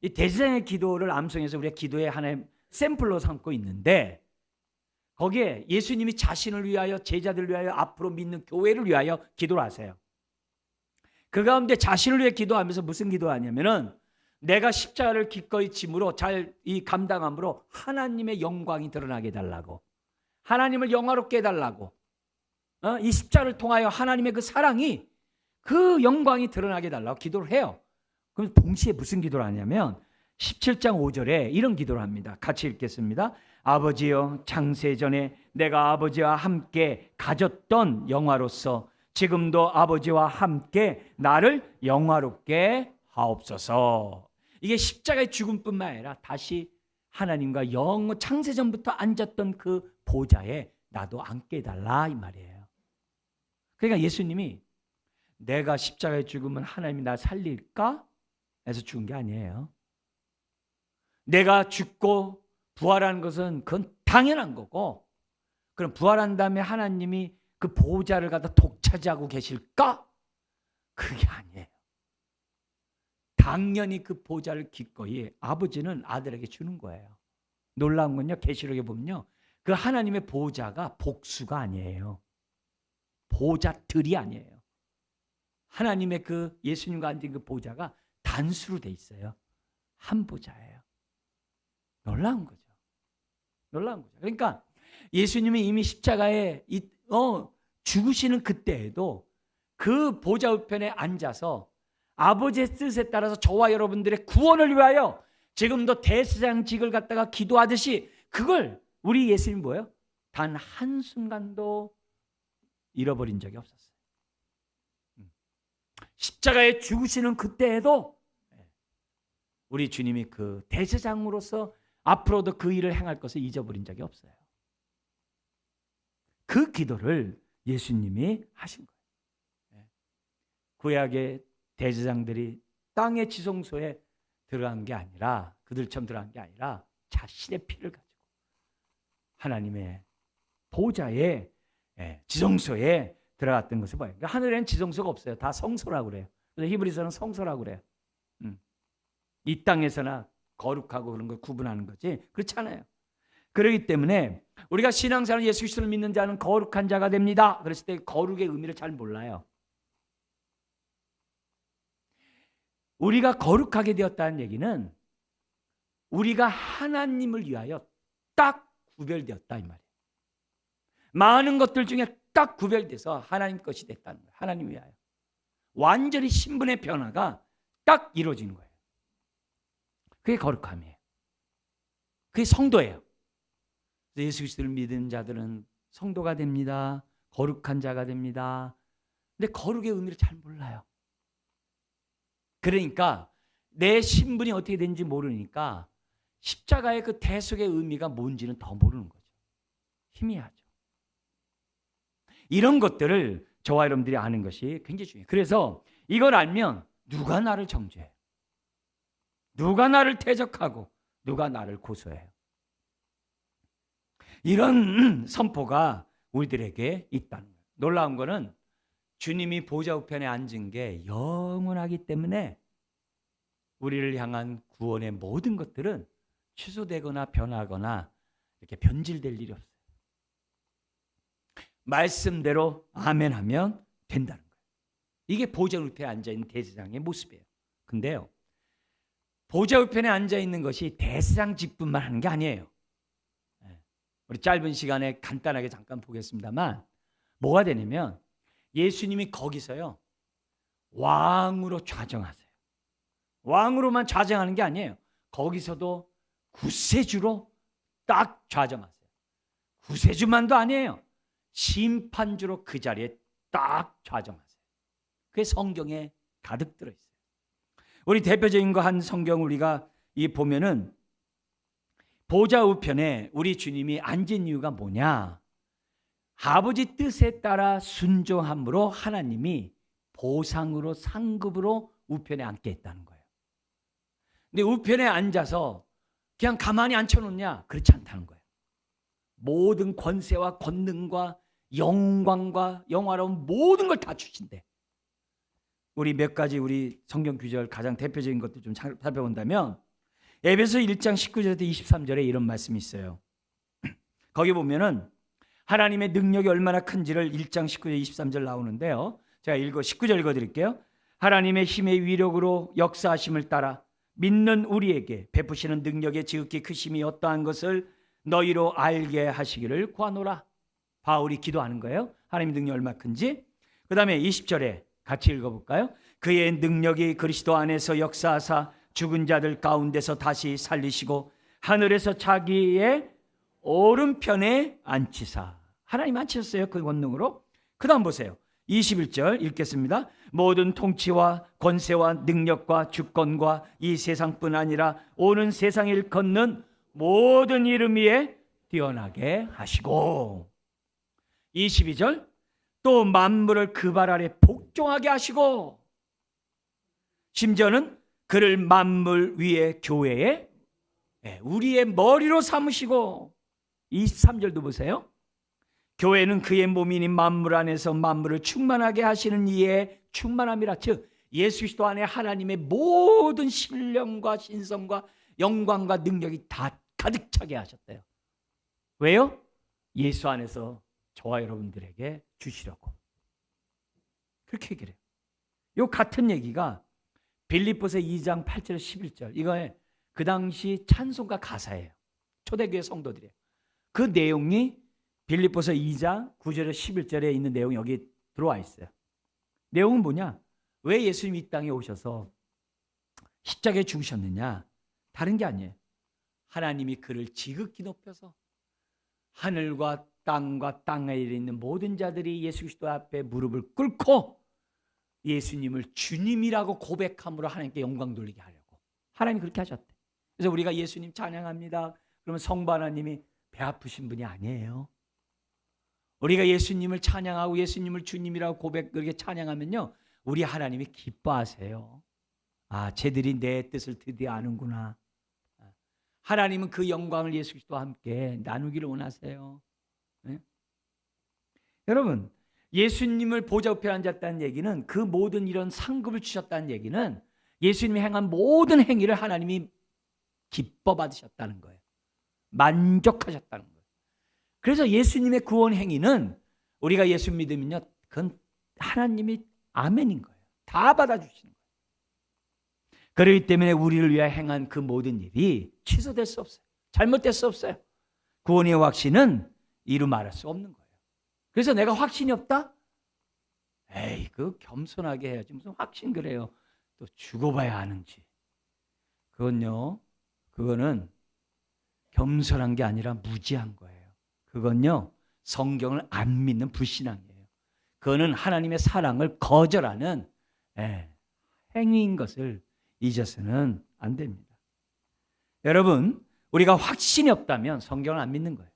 이 대제사장의 기도를 암송해서 우리가 기도의 하나의 샘플로 삼고 있는데, 거기에 예수님이 자신을 위하여, 제자들을 위하여, 앞으로 믿는 교회를 위하여 기도를 하세요. 그 가운데 자신을 위해 기도하면서 무슨 기도하냐면은 내가 십자가를 기꺼이 짐으로 잘 이 감당함으로 하나님의 영광이 드러나게 해달라고, 하나님을 영화롭게 해달라고, 이 십자가를 통하여 하나님의 그 사랑이, 그 영광이 드러나게 해달라고 기도를 해요. 그럼 동시에 무슨 기도를 하냐면 17장 5절에 이런 기도를 합니다. 같이 읽겠습니다. 아버지여, 창세전에 내가 아버지와 함께 가졌던 영화로서 지금도 아버지와 함께 나를 영화롭게 하옵소서. 이게 십자가의 죽음뿐만 아니라 다시 하나님과 영원 창세전부터 앉았던 그 보좌에 나도 앉게 해달라, 이 말이에요. 그러니까 예수님이 내가 십자가에 죽으면 하나님이 나 살릴까 해서 죽은 게 아니에요. 내가 죽고 부활하는 것은 그건 당연한 거고, 그럼 부활한 다음에 하나님이 그 보좌를 갖다 독차지하고 계실까? 그게 아니에요. 당연히 그 보좌를 기꺼이 아버지는 아들에게 주는 거예요. 놀라운 건요, 계시록에 보면요, 그 하나님의 보좌가 복수가 아니에요. 보좌들이 아니에요. 하나님의 그 예수님과 앉은 그 보좌가 단수로 돼 있어요. 한 보좌예요. 놀라운 거죠. 놀라운 거죠. 그러니까 예수님이 이미 십자가에 죽으시는 그때에도 그 보좌 우편에 앉아서 아버지의 뜻에 따라서 저와 여러분들의 구원을 위하여 지금도 대제사장직을 갖다가 기도하듯이, 그걸 우리 예수님 뭐예요? 단 한순간도 잃어버린 적이 없었어요. 십자가에 죽으시는 그때에도 우리 주님이 그 대제사장으로서 앞으로도 그 일을 행할 것을 잊어버린 적이 없어요. 그 기도를 예수님이 하신 거예요. 구약의 대제사장들이 땅의 지성소에 들어간 게 아니라, 그들처럼 들어간 게 아니라 자신의 피를 가지고 하나님의 보좌에, 지성소에 들어갔던 것을 봐요. 그러니까 하늘에는 지성소가 없어요. 다 성소라고 그래요. 그래서 히브리서는 성소라고 그래요. 이 땅에서나 거룩하고 그런 걸 구분하는 거지, 그렇잖아요. 그렇기 때문에 우리가 신앙생활 예수 그리스도를 믿는 자는 거룩한 자가 됩니다. 그랬을 때 거룩의 의미를 잘 몰라요. 우리가 거룩하게 되었다는 얘기는 우리가 하나님을 위하여 딱 구별되었다, 이 말이에요. 많은 것들 중에 딱 구별돼서 하나님 것이 됐다는 거예요. 하나님 위하여 완전히 신분의 변화가 딱 이루어지는 거예요. 그게 거룩함이에요. 그게 성도예요. 예수 그리스도를 믿는 자들은 성도가 됩니다. 거룩한 자가 됩니다. 근데 거룩의 의미를 잘 몰라요. 그러니까 내 신분이 어떻게 되는지 모르니까 십자가의 그 대속의 의미가 뭔지는 더 모르는 거죠. 희미하죠. 이런 것들을 저와 여러분들이 아는 것이 굉장히 중요해요. 그래서 이걸 알면 누가 나를 정죄해요? 누가 나를 대적하고 누가 나를 고소해요? 이런 선포가 우리들에게 있다는 거예요. 놀라운 거는 주님이 보좌 우편에 앉은 게 영원하기 때문에 우리를 향한 구원의 모든 것들은 취소되거나 변하거나 이렇게 변질될 일이 없어요. 말씀대로 아멘 하면 된다는 거예요. 이게 보좌 우편에 앉아있는 대제사장의 모습이에요. 근데요, 보좌 우편에 앉아있는 것이 대제사장직분만 하는 게 아니에요. 우리 짧은 시간에 간단하게 잠깐 보겠습니다만, 뭐가 되냐면 예수님이 거기서요 왕으로 좌정하세요. 왕으로만 좌정하는 게 아니에요. 거기서도 구세주로 딱 좌정하세요. 구세주만도 아니에요. 심판주로 그 자리에 딱 좌정하세요. 그게 성경에 가득 들어있어요. 우리 대표적인 거 한 성경 우리가 보면은 보좌 우편에 우리 주님이 앉은 이유가 뭐냐? 아버지 뜻에 따라 순종함으로 하나님이 보상으로 상급으로 우편에 앉게 했다는 거예요. 근데 우편에 앉아서 그냥 가만히 앉혀놓냐? 그렇지 않다는 거예요. 모든 권세와 권능과 영광과 영화로운 모든 걸 다 주신대. 우리 몇 가지 우리 성경 구절 가장 대표적인 것도 좀 살펴본다면 에베소 1장 19절부터 23절에 이런 말씀이 있어요. 거기 보면은 하나님의 능력이 얼마나 큰지를 1장 19절 23절 나오는데요. 제가 19절 읽어드릴게요. 하나님의 힘의 위력으로 역사하심을 따라 믿는 우리에게 베푸시는 능력의 지극히 크심이 어떠한 것을 너희로 알게 하시기를 구하노라. 바울이 기도하는 거예요. 하나님의 능력이 얼마나 큰지. 그 다음에 20절에 같이 읽어볼까요? 그의 능력이 그리스도 안에서 역사하사 죽은 자들 가운데서 다시 살리시고 하늘에서 자기의 오른편에 앉히사. 하나님 앉히셨어요. 그 권능으로. 그 다음 보세요. 21절 읽겠습니다. 모든 통치와 권세와 능력과 주권과 이 세상뿐 아니라 오는 세상을 일컫는 모든 이름 위에 뛰어나게 하시고. 22절 또 만물을 그 발 아래 복종하게 하시고 심지어는 그를 만물 위에 교회에 우리의 머리로 삼으시고. 23절도 보세요. 교회는 그의 몸이니 만물 안에서 만물을 충만하게 하시는 이의 충만함이라. 즉 예수 그리스도 안에 하나님의 모든 신령과 신성과 영광과 능력이 다 가득 차게 하셨대요. 왜요? 예수 안에서 저와 여러분들에게 주시려고. 그렇게 얘기를 해요. 이 같은 얘기가 빌립보서 2장 8절 11절 이거에 그 당시 찬송가 가사예요. 초대교회 성도들이에요. 그 내용이 빌립보서 2장 9절에 11절에 있는 내용이 여기 들어와 있어요. 내용은 뭐냐? 왜 예수님이 이 땅에 오셔서 십자가에 죽으셨느냐? 다른 게 아니에요. 하나님이 그를 지극히 높여서 하늘과 땅과 땅 위에 있는 모든 자들이 예수 그리스도 앞에 무릎을 꿇고 예수님을 주님이라고 고백함으로 하나님께 영광 돌리게 하려고 하나님이 그렇게 하셨대. 그래서 우리가 예수님 찬양합니다. 그러면 성부 하나님이 배 아프신 분이 아니에요. 우리가 예수님을 찬양하고 예수님을 주님이라고 그렇게 찬양하면요, 우리 하나님이 기뻐하세요. 아, 쟤들이 내 뜻을 드디어 아는구나. 하나님은 그 영광을 예수 그리스도와 함께 나누기를 원하세요. 네? 여러분, 예수님을 보좌 우편에 앉았다는 얘기는, 그 모든 이런 상급을 주셨다는 얘기는 예수님이 행한 모든 행위를 하나님이 기뻐 받으셨다는 거예요. 만족하셨다는 거예요. 그래서 예수님의 구원 행위는 우리가 예수 믿으면요, 그건 하나님이 아멘인 거예요. 다 받아주시는 거예요. 그렇기 때문에 우리를 위해 행한 그 모든 일이 취소될 수 없어요. 잘못될 수 없어요. 구원의 확신은 이루 말할 수 없는 거예요. 그래서 내가 확신이 없다? 에이, 그 겸손하게 해야지. 무슨 확신 그래요. 또 죽어봐야 아는지. 그거는 겸손한 게 아니라 무지한 거예요. 그건요, 성경을 안 믿는 불신앙이에요. 그거는 하나님의 사랑을 거절하는 행위인 것을 잊어서는 안 됩니다. 여러분, 우리가 확신이 없다면 성경을 안 믿는 거예요.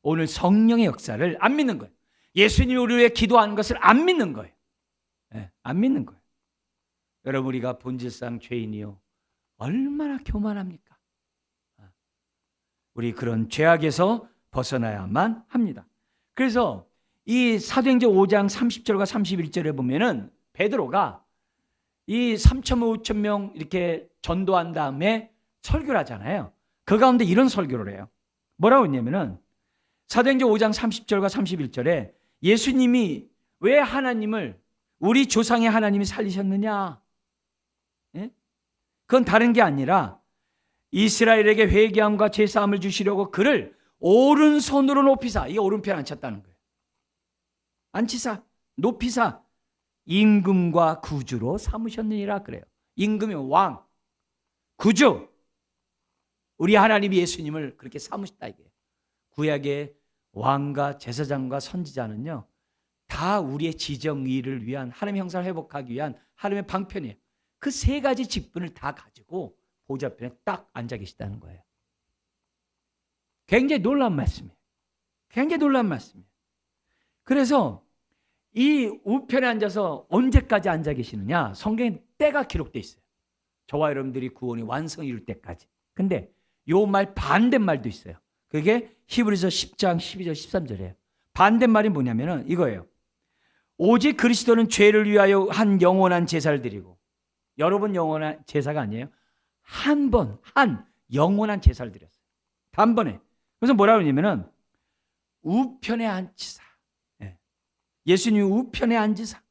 오늘 성령의 역사를 안 믿는 거예요. 예수님이 우리를 위해 기도하는 것을 안 믿는 거예요. 안 믿는 거예요. 여러분, 우리가 본질상 죄인이요, 얼마나 교만합니까? 우리 그런 죄악에서 벗어나야만 합니다. 그래서 이 사도행전 5장 30절과 31절에 보면은 베드로가 이 3,000명, 5,000명 이렇게 전도한 다음에 설교를 하잖아요. 그 가운데 이런 설교를 해요. 뭐라고 했냐면은 사도행전 5장 30절과 31절에 예수님이 왜 하나님을, 우리 조상의 하나님이 살리셨느냐? 그건 다른 게 아니라 이스라엘에게 회개함과 제사함을 주시려고 그를 오른손으로 높이사, 이게 오른편에 앉혔다는 거예요. 앉히사, 높이사 임금과 구주로 삼으셨느니라 그래요. 임금이 왕, 구주, 우리 하나님이 예수님을 그렇게 삼으셨다 이게. 구약의 왕과 제사장과 선지자는요, 다 우리의 지정의를 위한, 하나님의 형상을 회복하기 위한 하나님의 방편이에요. 그 세 가지 직분을 다 가지고 보좌편에 딱 앉아 계시다는 거예요. 굉장히 놀라운 말씀이에요. 굉장히 놀라운 말씀이에요. 그래서 이 우편에 앉아서 언제까지 앉아 계시느냐? 성경에 때가 기록되어 있어요. 저와 여러분들이 구원이 완성이 이룰 때까지. 근데 요 말 반대말도 있어요. 그게 히브리서 10장 12절 13절이에요. 반대말이 뭐냐면은 이거예요. 오직 그리스도는 죄를 위하여 한 영원한 제사를 드리고, 여러 번 영원한 제사가 아니에요. 한 영원한 제사를 드렸어요. 단번에. 그래서 뭐라고 하냐면은 우편에 앉히사. 예수님 우편에 앉으사.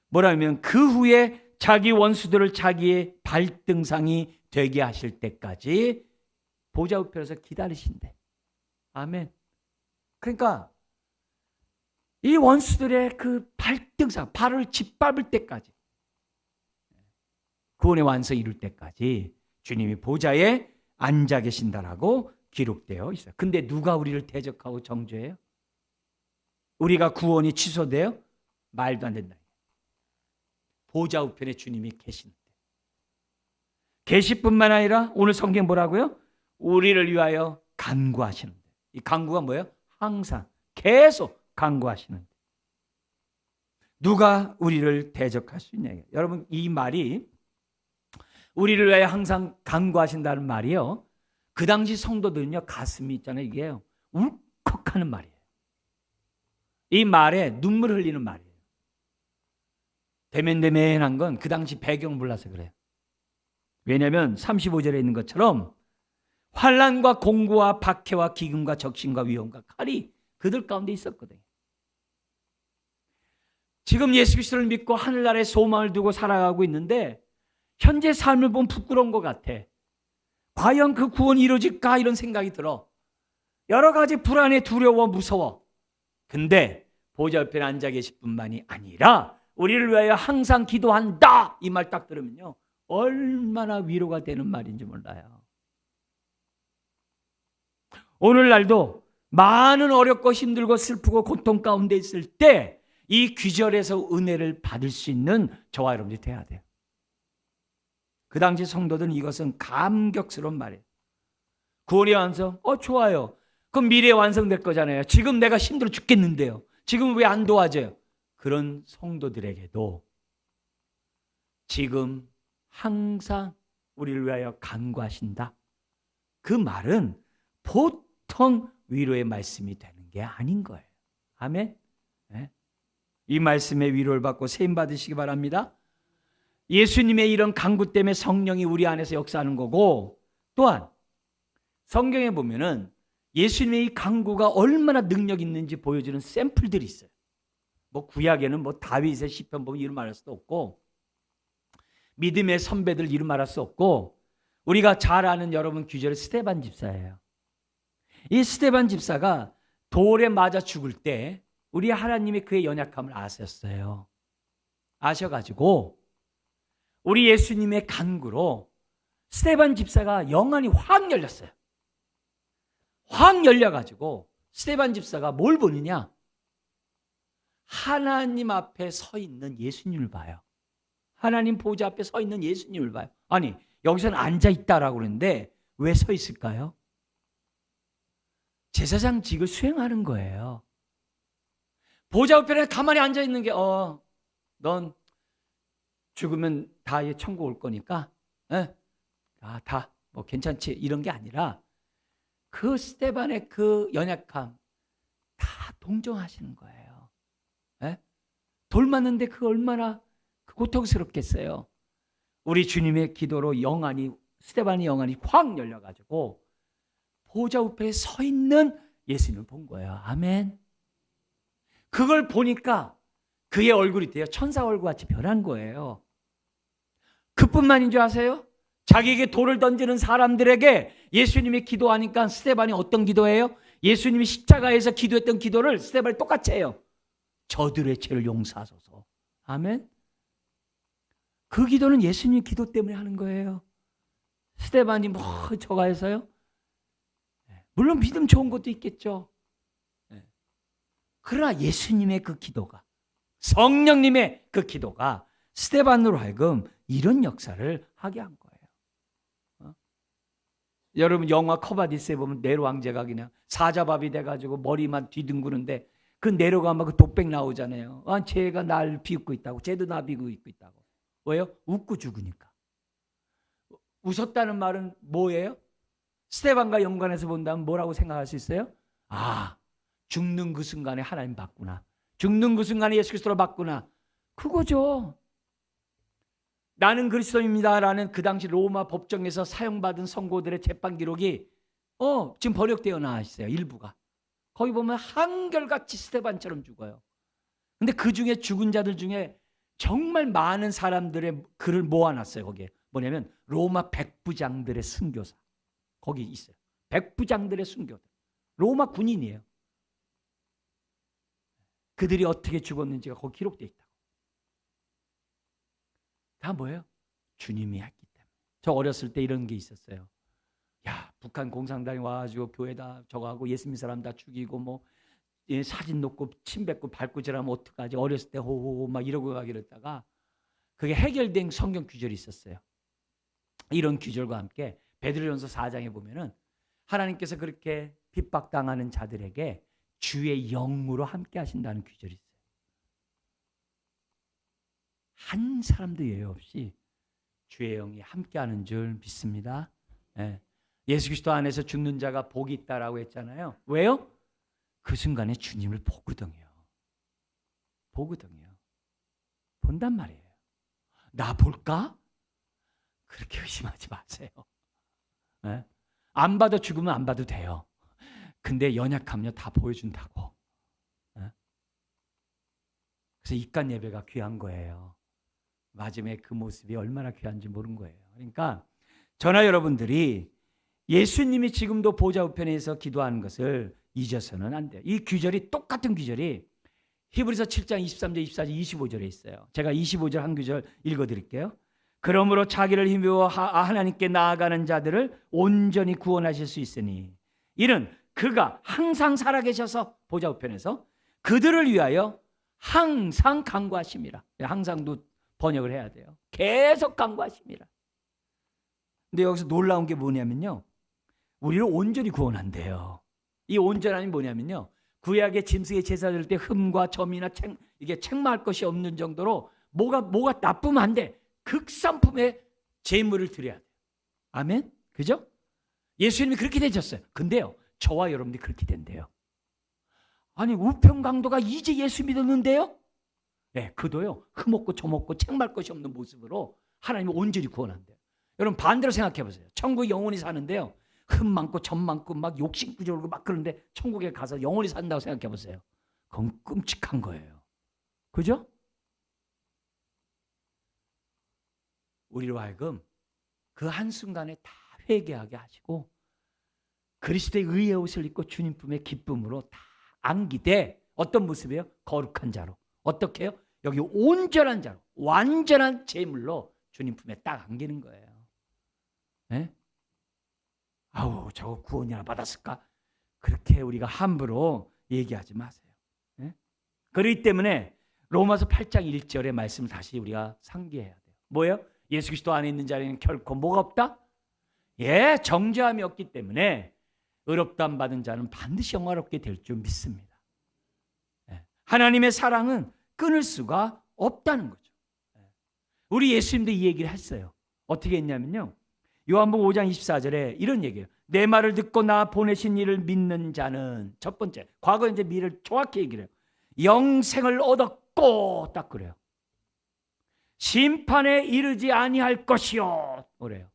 뭐라 하면 그 후에 자기 원수들을 자기의 발등상이 되게 하실 때까지 보좌 우편에서 기다리신대. 아멘. 그러니까 이 원수들의 그 발등상, 발을 짓밟을 때까지, 구원의 완성이 이룰 때까지 주님이 보좌에 앉아 계신다라고 기록되어 있어요. 근데 누가 우리를 대적하고 정죄해요? 우리가 구원이 취소돼요? 말도 안 된다. 보좌 우편에 주님이 계시는데, 계시뿐만 아니라 오늘 성경 뭐라고요? 우리를 위하여 간구하시는데, 이 간구가 뭐예요? 항상 계속 간구하시는데 누가 우리를 대적할 수 있냐? 여러분, 이 말이 우리를 위하여 항상 간구하신다는 말이요, 그 당시 성도들은요, 가슴이 있잖아요, 이게 울컥하는 말이에요. 이 말에 눈물 흘리는 말이에요. 대면대면한 건 그 당시 배경을 몰라서 그래요. 왜냐하면 35절에 있는 것처럼 환난과 공고와 박해와 기근과 적신과 위험과 칼이 그들 가운데 있었거든요. 지금 예수 그리스도를 믿고 하늘나라에 소망을 두고 살아가고 있는데 현재 삶을 보면 부끄러운 것 같아. 과연 그 구원이 이루어질까? 이런 생각이 들어. 여러 가지 불안해, 두려워, 무서워. 근데 보좌 옆에 앉아 계실 뿐만이 아니라 우리를 위하여 항상 기도한다, 이 말 딱 들으면요, 얼마나 위로가 되는 말인지 몰라요. 오늘날도 많은 어렵고 힘들고 슬프고 고통 가운데 있을 때 이 귀절에서 은혜를 받을 수 있는 저와 여러분들이 돼야 돼요. 그 당시 성도들은 이것은 감격스러운 말이에요. 구원의 완성? 좋아요. 그럼 미래에 완성될 거잖아요. 지금 내가 힘들어 죽겠는데요. 지금 왜 안 도와줘요? 그런 성도들에게도 지금 항상 우리를 위하여 간구하신다. 그 말은 보통 위로의 말씀이 되는 게 아닌 거예요. 아멘. 네? 이 말씀에 위로를 받고 세임 받으시기 바랍니다. 예수님의 이런 간구 때문에 성령이 우리 안에서 역사하는 거고, 또한 성경에 보면은 예수님의 이 간구가 얼마나 능력 있는지 보여주는 샘플들이 있어요. 뭐 구약에는 뭐 다윗의 시편 보면 이루 말할 수도 없고, 믿음의 선배들 이루 말할 수 없고, 우리가 잘 아는 여러분 귀절의 스데반 집사예요. 이 스데반 집사가 돌에 맞아 죽을 때 우리 하나님이 그의 연약함을 아셨어요. 아셔가지고 우리 예수님의 간구로 스데반 집사가 영안이 확 열렸어요. 확 열려가지고 스데반 집사가 뭘 보느냐? 하나님 앞에 서 있는 예수님을 봐요. 하나님 보좌 앞에 서 있는 예수님을 봐요. 아니, 여기서는 앉아있다라고 그러는데 왜 서 있을까요? 제사장직을 수행하는 거예요. 보좌 우편에 가만히 앉아있는 게 넌 죽으면 다 천국 올 거니까 다 뭐 괜찮지, 이런 게 아니라 그 스데반의 그 연약함 다 동정하시는 거예요. 돌 맞는데 그 얼마나 고통스럽겠어요. 우리 주님의 기도로 스데반의 영안이 확 열려가지고 보좌 우편에 서 있는 예수님을 본 거예요. 아멘. 그걸 보니까 그의 얼굴이 돼요. 천사 얼굴같이 변한 거예요. 그뿐만인 줄 아세요? 자기에게 돌을 던지는 사람들에게 예수님이 기도하니까 스데반이 어떤 기도예요? 예수님이 십자가에서 기도했던 기도를 스데반이 똑같이 해요. 저들의 죄를 용서하소서. 아멘. 그 기도는 예수님 기도 때문에 하는 거예요. 스데반이 저가 해서요? 물론 믿음 좋은 것도 있겠죠. 그러나 예수님의 그 기도가, 성령님의 그 기도가 스데반으로 하여금 이런 역사를 하게 한 거예요. 여러분 영화 커바디스에 보면 네로 왕제가 그냥 사자밥이 돼가지고 머리만 뒤둥그는데 그 네로가 막 그 독백 나오잖아요. 쟤가 날 비웃고 있다고, 쟤도 나 비웃고 있다고. 왜요? 웃고 죽으니까. 웃었다는 말은 뭐예요? 스데반과 연관해서 본다면 뭐라고 생각할 수 있어요? 죽는 그 순간에 하나님 봤구나. 죽는 그 순간에 예수 그리스도로 봤구나. 그거죠. 나는 그리스도입니다라는 그 당시 로마 법정에서 사용받은 선고들의 재판 기록이 지금 번역되어 나와 있어요. 일부가. 거기 보면 한결같이 스데반처럼 죽어요. 근데 그 중에 죽은 자들 중에 정말 많은 사람들의 글을 모아놨어요. 거기에 뭐냐면 로마 백부장들의 순교사. 거기 있어요. 백부장들의 순교들. 로마 군인이에요. 그들이 어떻게 죽었는지가 거기 기록되어 있다고. 다 뭐예요? 주님이 했기 때문에. 저 어렸을 때 이런 게 있었어요. 야, 북한 공산당이 와가지고 교회다 저거 하고 예수님 사람 다 죽이고 뭐 사진 놓고 침 뱉고 밟고 저러면 어떡하지? 어렸을 때 호호호 막 이러고 가기로 했다가 그게 해결된 성경 구절이 있었어요. 이런 구절과 함께 베드로전서 4장에 보면은 하나님께서 그렇게 핍박당하는 자들에게 주의 영으로 함께 하신다는 구절이 있어요. 한 사람도 예외 없이 주의 영이 함께하는 줄 믿습니다. 예수 그리스도 안에서 죽는 자가 복이 있다라고 했잖아요. 왜요? 그 순간에 주님을 보거든요. 보거든요. 본단 말이에요. 나 볼까? 그렇게 의심하지 마세요. 안 봐도 죽으면 안 봐도 돼요. 근데 연약하면 다 보여준다고. 그래서 입간 예배가 귀한 거예요. 마지막에 그 모습이 얼마나 귀한지 모르는 거예요. 그러니까 저나 여러분들이 예수님이 지금도 보좌 우편에서 기도하는 것을 잊어서는 안 돼요. 이 구절이 똑같은 구절이 히브리서 7장 23절, 24절, 25절에 있어요. 제가 25절 한 구절 읽어드릴게요. 그러므로 자기를 힘입어 하나님께 나아가는 자들을 온전히 구원하실 수 있으니 이는 그가 항상 살아계셔서 보좌 우편에서 그들을 위하여 항상 간구하심이라. 항상도 번역을 해야 돼요. 계속 간구하심이라. 근데 여기서 놀라운 게 뭐냐면요. 우리를 온전히 구원한대요. 이 온전함이 뭐냐면요. 구약의 짐승의 제사 드릴 때 흠과 점이나 이게 책망할 것이 없는 정도로 뭐가 나쁘면 안 돼. 극상품의 제물을 드려야 돼요. 아멘? 그죠? 예수님이 그렇게 되셨어요. 근데요. 저와 여러분들이 그렇게 된대요. 아니 우편강도가 이제 예수 믿었는데요. 네, 그도요. 흠없고 점없고 책망할 것이 없는 모습으로 하나님이 온전히 구원한대요. 여러분 반대로 생각해 보세요. 천국에 영원히 사는데요. 흠 많고 점 많고 막 욕심 부리고 막 그런데 천국에 가서 영원히 산다고 생각해 보세요. 그건 끔찍한 거예요. 그죠? 우리로 하여금 그 한순간에 다 회개하게 하시고 그리스도의 의의 옷을 입고 주님 품의 기쁨으로 다 안기되 어떤 모습이에요? 거룩한 자로. 어떻게 해요? 여기 온전한 자로 완전한 제물로 주님 품에 딱 안기는 거예요. 네? 아우 저거 구원이나 받았을까? 그렇게 우리가 함부로 얘기하지 마세요. 네? 그렇기 때문에 로마서 8장 1절의 말씀을 다시 우리가 상기해야 돼요. 뭐예요? 예수 그리스도 안에 있는 자에는 결코 뭐가 없다? 예, 정죄함이 없기 때문에 의롭다함 받은 자는 반드시 영화롭게 될 줄 믿습니다. 네. 하나님의 사랑은 끊을 수가 없다는 거죠. 네. 우리 예수님도 이 얘기를 했어요. 어떻게 했냐면요. 요한복음 5장 24절에 이런 얘기예요. 내 말을 듣고 나 보내신 이를 믿는 자는 첫 번째, 과거 이제 미래를 정확히 얘기를 해요. 영생을 얻었고 딱 그래요. 심판에 이르지 아니할 것이요. 그래요.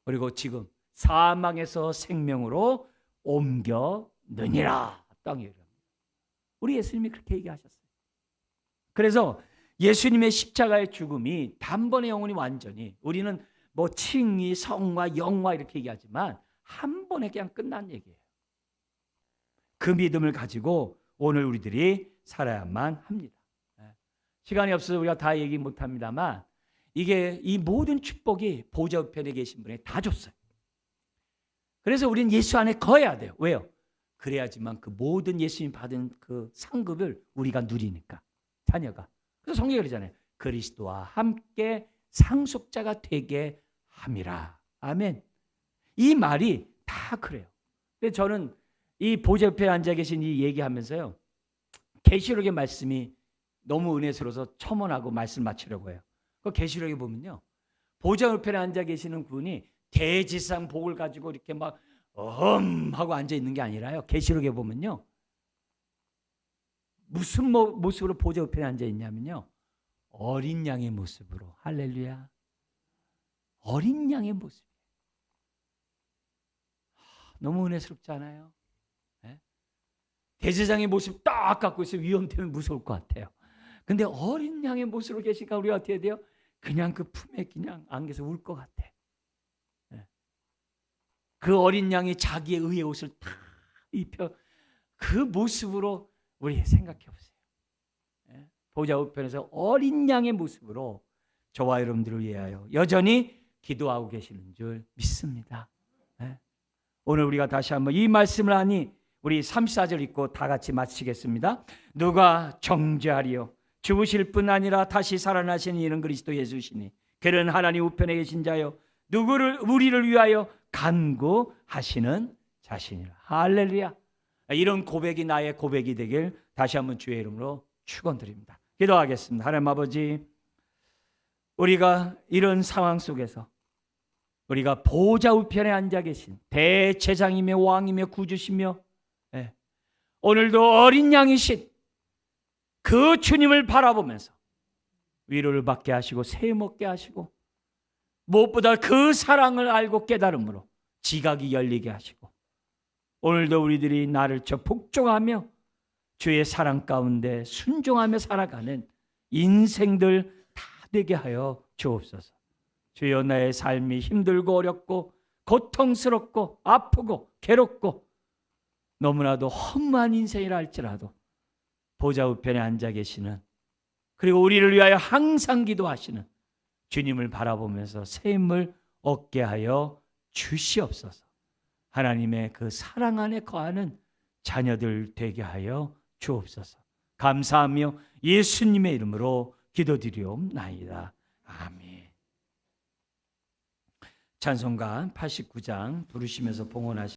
그리고 지금 사망에서 생명으로 옮겨느니라. 딱 얘기합니다. 우리 예수님이 그렇게 얘기하셨어요. 그래서 예수님의 십자가의 죽음이 단번에 영원히 완전히 우리는 뭐 칭의, 성화, 영화 이렇게 얘기하지만 한 번에 그냥 끝난 얘기예요. 그 믿음을 가지고 오늘 우리들이 살아야만 합니다. 시간이 없어서 우리가 다 얘기 못합니다만 이게 이 모든 축복이 보좌 우편에 계신 분에 다 줬어요. 그래서 우리는 예수 안에 거해야 돼요. 왜요? 그래야지만 그 모든 예수님 받은 그 상급을 우리가 누리니까, 자녀가. 그래서 성경이 그러잖아요. 그리스도와 함께 상속자가 되게 함이라. 아멘. 이 말이 다 그래요. 근데 저는 이 보좌 옆에 앉아 계신 이 얘기하면서요, 계시록의 말씀이 너무 은혜스러워서 첨언하고 말씀 마치려고 해요. 그 계시록에 보면요, 보좌 옆에 앉아 계시는 분이 대지상 복을 가지고 이렇게 막 하고 앉아 있는 게 아니라요, 계시록에 보면요, 무슨 모습으로 보좌 옆에 앉아 있냐면요, 어린 양의 모습으로. 할렐루야. 어린 양의 모습. 너무 은혜스럽지 않아요? 네? 대제사장의 모습 딱 갖고 있으면 위험 때문에 무서울 것 같아요. 근데 어린 양의 모습으로 계시니까 우리가 어떻게 돼요? 그냥 그 품에 그냥 안겨서 울 것 같아. 네. 그 어린 양이 자기의 의의 옷을 다 입혀 그 모습으로 우리 생각해 보세요. 네. 보좌 우편에서 어린 양의 모습으로 저와 여러분들을 위하여 여전히 기도하고 계시는 줄 믿습니다. 네. 오늘 우리가 다시 한번 이 말씀을 하니 우리 34절 읽고 다 같이 마치겠습니다. 누가 정죄하리요? 죽으실 뿐 아니라 다시 살아나신 이는 그리스도 예수시니 그는 하나님 우편에 계신 자요 누구를 우리를 위하여 간구하시는 자신이라. 할렐루야. 이런 고백이 나의 고백이 되길 다시 한번 주의 이름으로 축원드립니다. 기도하겠습니다. 하나님 아버지, 우리가 이런 상황 속에서 우리가 보좌 우편에 앉아 계신 대제사장이며 왕이며 구주시며 오늘도 어린 양이신 그 주님을 바라보면서 위로를 받게 하시고 세움 얻게 하시고 무엇보다 그 사랑을 알고 깨달음으로 지각이 열리게 하시고 오늘도 우리들이 나를 복종하며 주의 사랑 가운데 순종하며 살아가는 인생들 다 되게 하여 주옵소서. 주여, 나의 삶이 힘들고 어렵고 고통스럽고 아프고 괴롭고 너무나도 허무한 인생이라 할지라도 보좌 우편에 앉아 계시는, 그리고 우리를 위하여 항상 기도하시는 주님을 바라보면서 샘을 얻게 하여 주시옵소서. 하나님의 그 사랑 안에 거하는 자녀들 되게 하여 주옵소서. 감사하며 예수님의 이름으로 기도드리옵나이다. 아멘. 찬송가 89장 부르시면서 봉헌하시